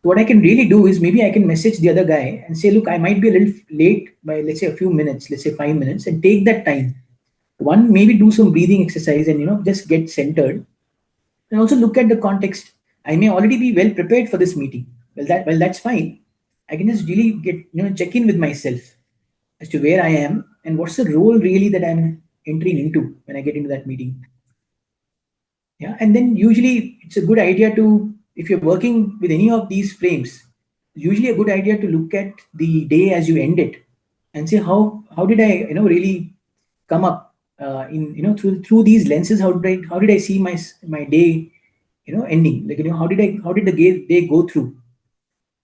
[SPEAKER 4] So what I can really do is maybe I can message the other guy and say, look, I might be a little late by, let's say, a few minutes, let's say 5 minutes, and take that time. One, maybe do some breathing exercise and just get centered, and also look at the context. I may already be well prepared for this meeting. That's fine. I can just really get check in with myself as to where I am and what's the role really that I'm entering into when I get into that meeting. Yeah, and then usually it's a good idea to, if you're working with any of these frames, usually a good idea to look at the day as you end it and say how did I really come up in through these lenses. How did I see my day ending, like how did the day go through.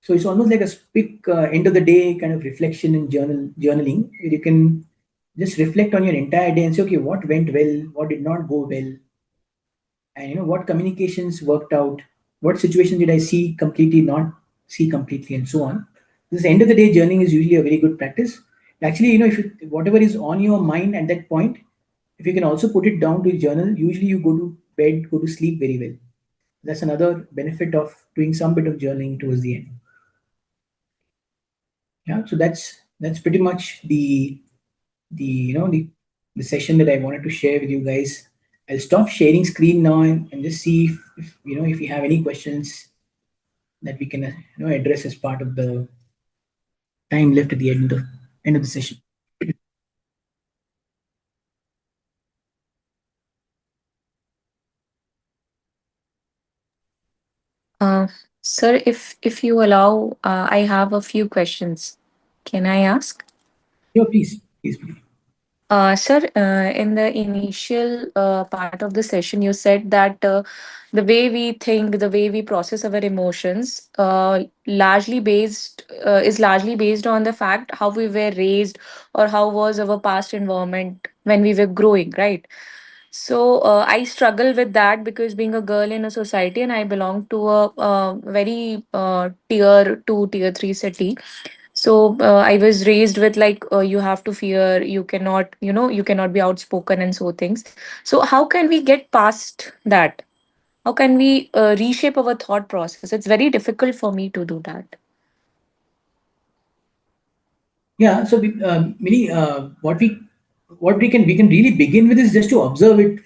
[SPEAKER 4] So it's almost like a quick end of the day kind of reflection and journaling, where you can just reflect on your entire day and say, okay, what went well, what did not go well, and what communications worked out, what situation did I see completely, not see completely, and so on. This end of the day journaling is usually a very good practice. Actually, if whatever is on your mind at that point, if you can also put it down to journal, usually you go to bed, go to sleep very well. That's another benefit of doing some bit of journaling towards the end. Yeah, so that's pretty much the session that I wanted to share with you guys. I'll stop sharing screen now and just see if you have any questions that we can address as part of the time left at the end of the session.
[SPEAKER 1] Uh, Sir, if you allow, I have a few questions. Can I ask?
[SPEAKER 4] Yeah, please.
[SPEAKER 1] Sir, in the initial part of the session, you said that the way we think, the way we process our emotions, is largely based on the fact how we were raised or how was our past environment when we were growing, right? So I struggle with that because being a girl in a society and I belong to a very tier two, tier three city. So I was raised with like you have to fear, you cannot be outspoken and so things. So how can we get past that? How can we reshape our thought process? It's very difficult for me to do that.
[SPEAKER 4] Yeah, so Mini, what we can really begin with is just to observe it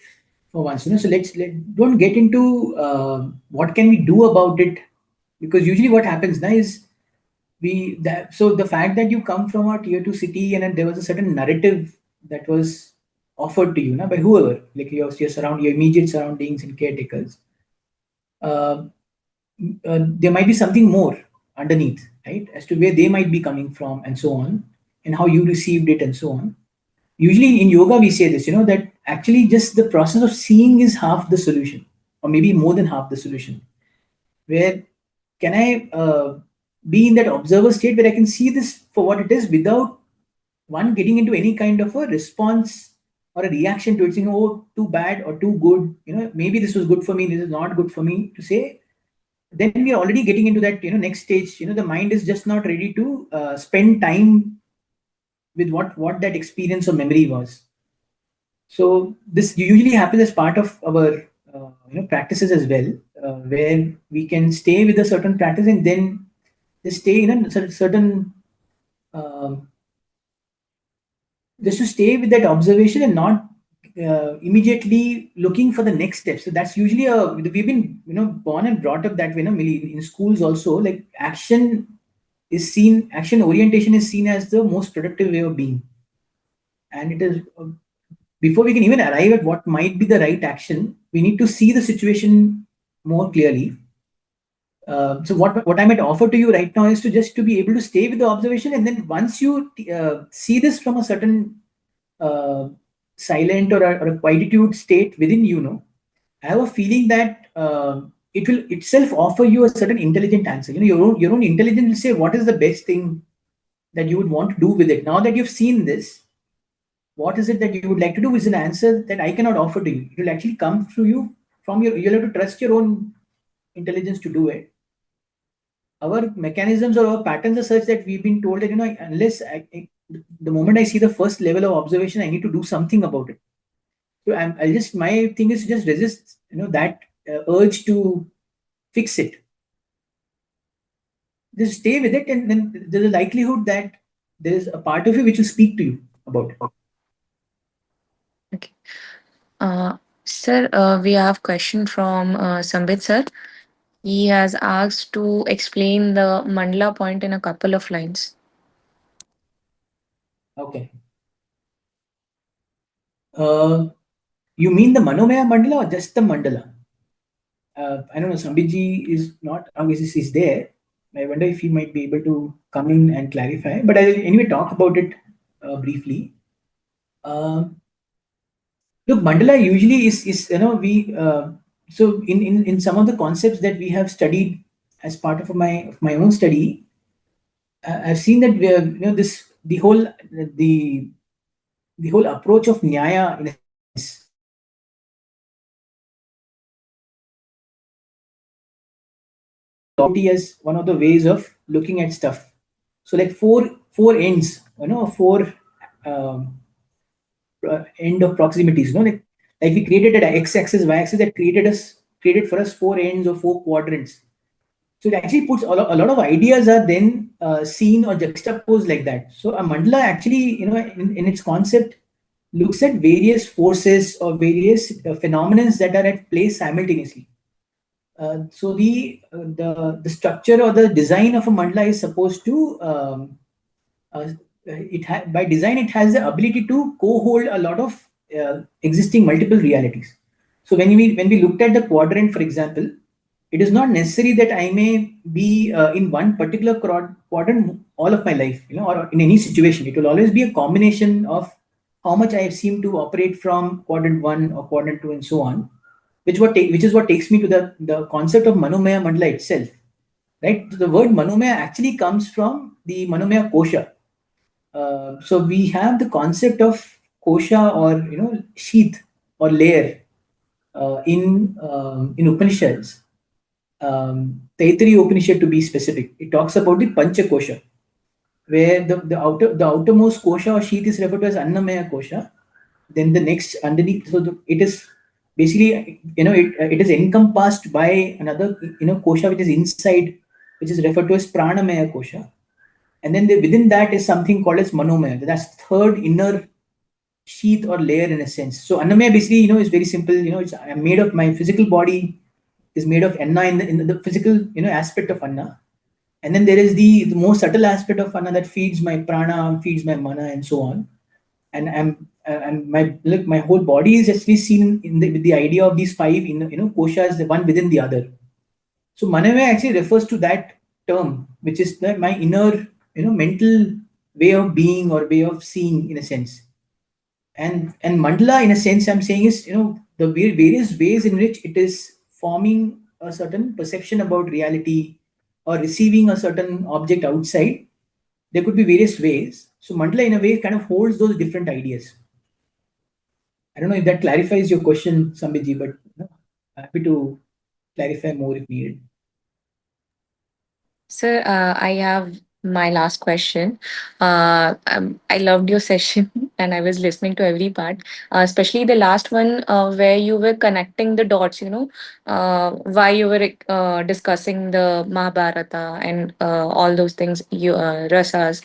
[SPEAKER 4] for once. So don't get into what can we do about it, because usually what happens now is so the fact that you come from a tier two city and then there was a certain narrative that was offered to you now by whoever, like your immediate surroundings and caretakers. Uh, there might be something more underneath, right, as to where they might be coming from and so on, and how you received it and so on. Usually in yoga, we say this, that actually just the process of seeing is half the solution, or maybe more than half the solution. Where can I be in that observer state where I can see this for what it is without one getting into any kind of a response or a reaction to it, saying, oh, too bad or too good, maybe this was good for me, this is not good for me to say. Then we are already getting into that next stage. The mind is just not ready to spend time with what that experience or memory was. So this usually happens as part of our practices as well, where we can stay with a certain practice and then just stay in a certain um, just to stay with that observation and not immediately looking for the next step. So that's usually we've been born and brought up that way. In schools also, like action orientation is seen as the most productive way of being, and it is before we can even arrive at what might be the right action, we need to see the situation more clearly. So what I might offer to you right now is to just to be able to stay with the observation, and then once you see this from a certain uh, silent or a quietude state within I have a feeling that it will itself offer you a certain intelligent answer. Your own intelligence will say what is the best thing that you would want to do with it. Now that you've seen this, what is it that you would like to do is an answer that I cannot offer to you. It will actually come through you from you'll have to trust your own intelligence to do it. our mechanisms or our patterns are such that we've been told that, unless the moment I see the first level of observation, I need to do something about it. So I'll just, my thing is to just resist, that urge to fix it. Just stay with it, and then there's a likelihood that there is a part of you which will speak to you about it.
[SPEAKER 1] Okay. Uh, Sir, we have question from Sambit sir. He has asked to explain the mandala point in a couple of lines.
[SPEAKER 4] Okay. You mean the Manomaya Mandala or just the mandala? I don't know. Sambiji is not, obviously, he's there. I wonder if he might be able to come in and clarify. But I'll anyway talk about it briefly. Um Look, mandala usually is we so in some of the concepts that we have studied as part of my own study, I've seen that this the the whole approach of nyaya, in a sense, as one of the ways of looking at stuff. So like four ends, four um, end of proximities, like we created an x-axis, y-axis that created for us four ends or four quadrants. So it actually puts a lot of ideas are then seen or juxtaposed like that. So a mandala actually, in its concept, looks at various forces or various phenomena that are at play simultaneously. So the structure or the design of a mandala is supposed to by design it has the ability to co-hold a lot of existing multiple realities. So when we looked at the quadrant, for example, it is not necessary that I may be in one particular quadrant all of my life, or in any situation. It will always be a combination of how much I have seemed to operate from quadrant one or quadrant two and so on, which is what takes me to the concept of Manomaya Mandala itself. Right? So the word Manomaya actually comes from the Manomaya Kosha. So we have the concept of kosha, or sheath or layer, in Upanishads. Taittiriya Upanishad, to be specific, it talks about the Pancha Kosha, where the outermost kosha or sheath is referred to as Annamaya Kosha. Then the next underneath, so it is basically, it is encompassed by another, kosha which is inside, which is referred to as Pranamaya Kosha. And then within that is something called as Manomaya. That's third inner sheath or layer, in a sense. So Annamaya basically, is very simple. I'm made of, my physical body is made of Anna in the physical, aspect of Anna. And then there is the more subtle aspect of Anna that feeds my prana, feeds my mana, and so on. And my whole body is actually seen with the idea of these five, koshas, the one within the other. So Manavaya actually refers to that term, which is my inner, mental way of being or way of seeing, in a sense. And mandala, in a sense, I'm saying is, the various ways in which it is forming a certain perception about reality or receiving a certain object outside. There could be various ways. So mandala, in a way, kind of holds those different ideas. I don't know if that clarifies your question, Sambiji, but happy to clarify more if needed.
[SPEAKER 1] Sir, I have my last question. I loved your session and I was listening to every part, especially the last one where you were connecting the dots, why you were discussing the Mahabharata and all those things, rasas.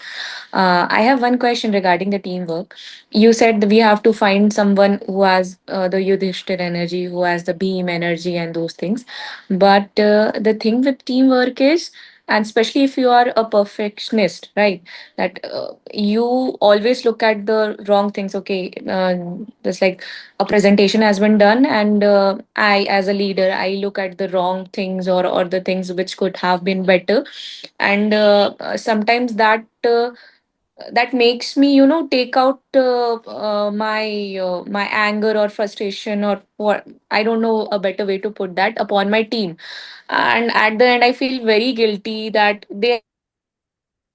[SPEAKER 1] I have one question regarding the teamwork. You said that we have to find someone who has the Yudhishthir energy, who has the Beam energy, and those things. But the thing with teamwork is, and especially if you are a perfectionist, right, that you always look at the wrong things. Okay, just like a presentation has been done, and I, as a leader, I look at the wrong things, or the things which could have been better. And sometimes that makes me, take out my anger or frustration, or what, I don't know a better way to put that, upon my team. And at the end I feel very guilty that they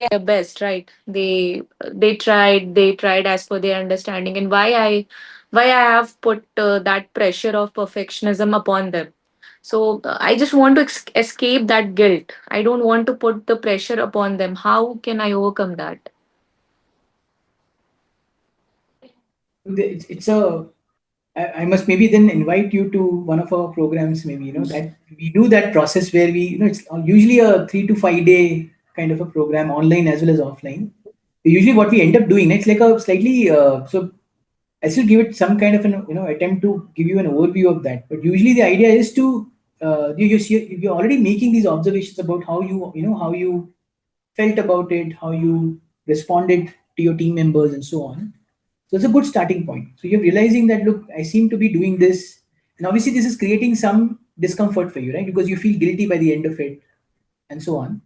[SPEAKER 1] their best, right? They tried as per their understanding, and why I have put that pressure of perfectionism upon them. So I just want to escape that guilt. I don't want to put the pressure upon them. How can I overcome that?
[SPEAKER 4] It's a I must maybe then invite you to one of our programs, maybe, that we do that process where we, it's usually a 3 to 5 day kind of a program, online as well as offline. Usually what we end up doing, it's like a slightly, so I still give it some kind of an, attempt to give you an overview of that. But usually the idea is to, you're already making these observations about how how you felt about it, how you responded to your team members and so on. So it's a good starting point. So you're realizing that, look, I seem to be doing this. And obviously, this is creating some discomfort for you, right? Because you feel guilty by the end of it and so on.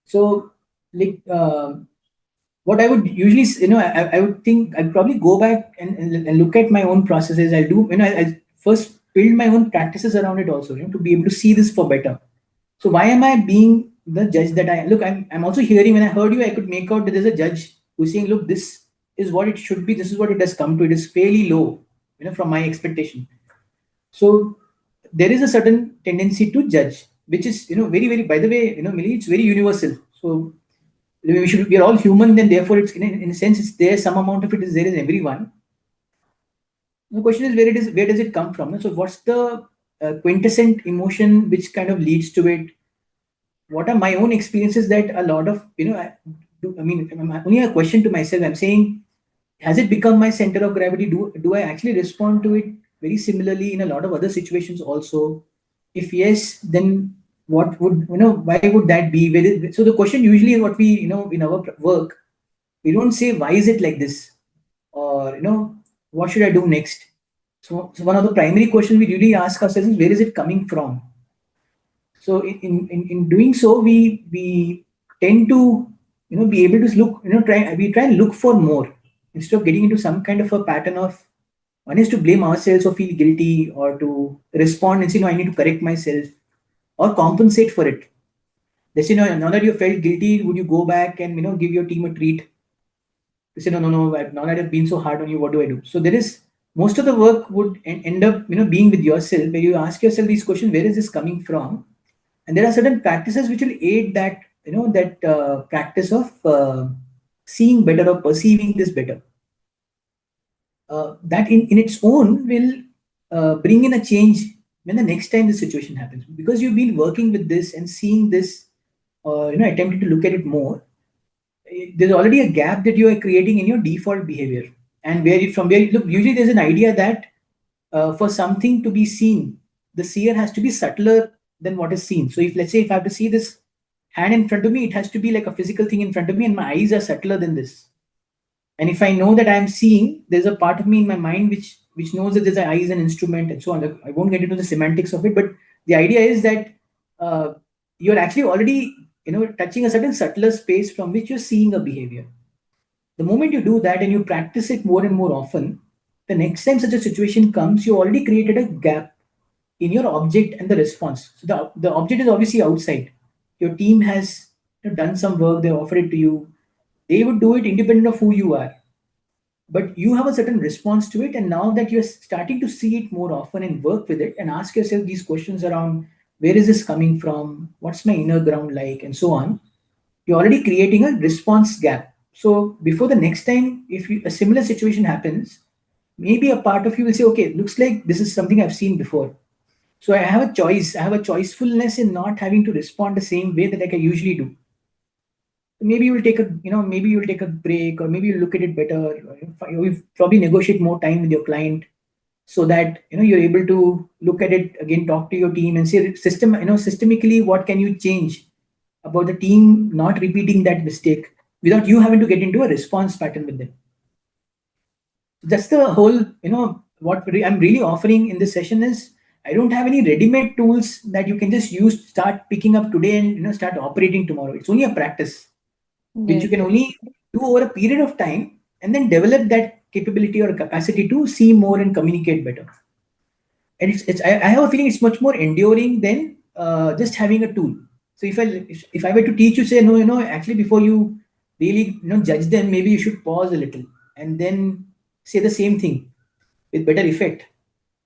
[SPEAKER 4] So, like, what I would usually, I would think I'd probably go back and look at my own processes. I'll do, I'll first build my own practices around it also, to be able to see this for better. So why am I being the judge that I look? I'm also hearing, when I heard you, I could make out that there's a judge who's saying, look, this is what it should be. This is what it has come to. It is fairly low, from my expectation. So there is a certain tendency to judge, which is, very, very, by the way, Millie, it's very universal. So we are all human, then therefore it's in a sense, it's there, some amount of it is there in everyone. The question is, where does it come from? So what's the quintessent emotion which kind of leads to it? What are my own experiences that a lot of, I mean, I'm only a question to myself. I'm saying, has it become my center of gravity? Do I actually respond to it very similarly in a lot of other situations also? If yes, then what would, why would that be? So the question usually, what we, in our work, we don't say, why is it like this? Or, what should I do next? So one of the primary questions we really ask ourselves is, where is it coming from? So in doing so, we tend to, be able to look, we try and look for more instead of getting into some kind of a pattern of, one is to blame ourselves or feel guilty, or to respond and say, no, I need to correct myself, or compensate for it. Let's say, now that you felt guilty, would you go back and, give your team a treat to say, no, no, no, now that I've been so hard on you, what do I do? So there is, most of the work would end up, being with yourself, where you ask yourself these questions: where is this coming from? And there are certain practices which will aid that, that practice of seeing better or perceiving this better. That in its own will bring in a change when the next time the situation happens, because you've been working with this and seeing this, attempting to look at it more. There's already a gap that you are creating in your default behavior, and from where you look, usually there's an idea that for something to be seen, the seer has to be subtler than what is seen. So if, let's say, if I have to see this hand in front of me, it has to be like a physical thing in front of me, and my eyes are subtler than this. And if I know that I'm seeing, there's a part of me in my mind which knows that there's an eye is an instrument and so on. I won't get into the semantics of it, but the idea is that uh, you're actually already, touching a certain subtler space from which you're seeing a behavior. The moment you do that and you practice it more and more often, the next time such a situation comes, you already created a gap in your object and the response. So the object is obviously outside. Your team has, done some work, they offer it to you. They would do it independent of who you are. But you have a certain response to it. And now that you're starting to see it more often and work with it and ask yourself these questions around, where is this coming from? What's my inner ground like? And so on, you're already creating a response gap. So before the next time, if a similar situation happens, maybe a part of you will say, okay, looks like this is something I've seen before. So I have a choice. I have a choicefulness in not having to respond the same way that, like, I usually do. Maybe you will take a, maybe you will take a break, or maybe you look at it better. Or you probably negotiate more time with your client, so that, you're able to look at it again, talk to your team, and say, systemically, what can you change about the team not repeating that mistake without you having to get into a response pattern with them. That's the whole, I'm really offering in this session is, I don't have any ready-made tools that you can just use, start picking up today and, start operating tomorrow. It's only a practice which you
[SPEAKER 1] Yes.
[SPEAKER 4] can only do over a period of time, and then develop that capability or capacity to see more and communicate better. And I have a feeling it's much more enduring than just having a tool. So if I were to teach you, say, no, actually, before you really, judge them, maybe you should pause a little and then say the same thing with better effect.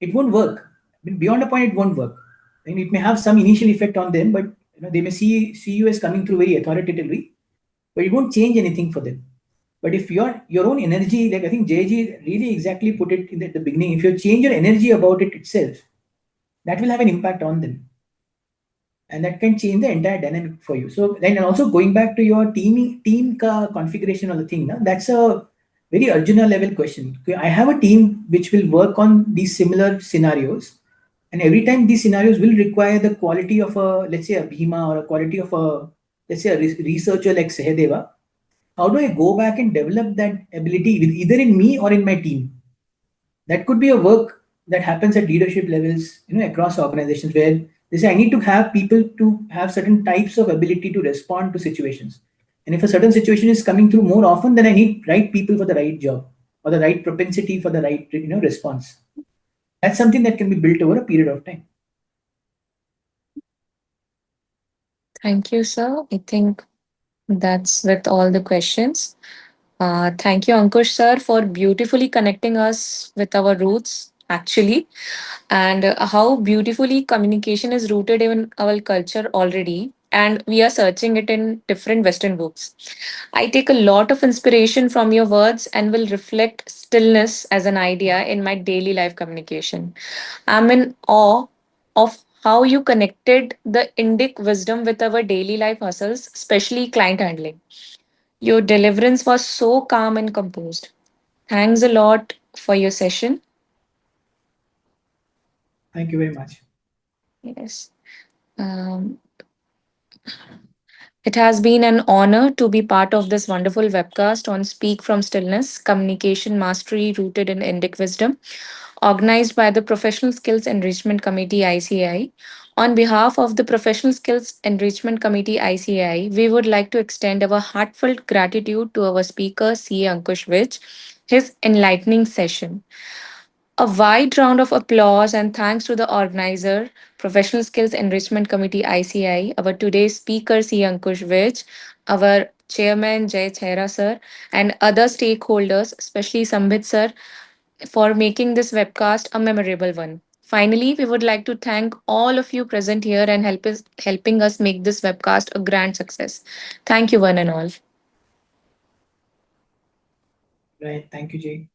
[SPEAKER 4] It won't work. I mean, beyond a point, it won't work. And it may have some initial effect on them, but they may see you as coming through very authoritatively, but it won't change anything for them. But if your own energy, like I think JG really exactly put it in the beginning, if you change your energy about it itself, that will have an impact on them, and that can change the entire dynamic for you. So then, and also going back to your configuration of the thing, that's a very Arjuna level question. Okay, I have a team which will work on these similar scenarios, and every time these scenarios will require the quality of a, let's say, a Bhima, or a quality of a, let's say, a researcher like Sahadeva. How do I go back and develop that ability with either in me or in my team? That could be a work that happens at leadership levels, across organizations, where they say I need to have people to have certain types of ability to respond to situations. And if a certain situation is coming through more often, then I need right people for the right job, or the right propensity for the right response. That's something that can be built over a period of time.
[SPEAKER 1] Thank you, sir. I think that's with all the questions. Thank you, Ankush sir, for beautifully connecting us with our roots, actually, and how beautifully communication is rooted in our culture already. And we are searching it in different Western books. I take a lot of inspiration from your words and will reflect stillness as an idea in my daily life communication. I'm in awe of how you connected the Indic wisdom with our daily life hustles, especially client handling. Your deliverance was so calm and composed. Thanks a lot for your session.
[SPEAKER 4] Thank you very much.
[SPEAKER 1] Yes. Um, it has been an honor to be part of this wonderful webcast on Speak from Stillness, Communication Mastery Rooted in Indic Wisdom, organized by the Professional Skills Enrichment Committee ICAI. On behalf of the Professional Skills Enrichment Committee ICAI, we would like to extend our heartfelt gratitude to our speaker, CA Ankush Vij, his enlightening session. A wide round of applause and thanks to the organizer, Professional Skills Enrichment Committee ICI, our today's speaker, C. Ankush Vij, our chairman, Jay Chhera sir, and other stakeholders, especially Sambit sir, for making this webcast a memorable one. Finally, we would like to thank all of you present here and helping us make this webcast a grand success. Thank you, one and all.
[SPEAKER 4] Right. Thank you, Jay.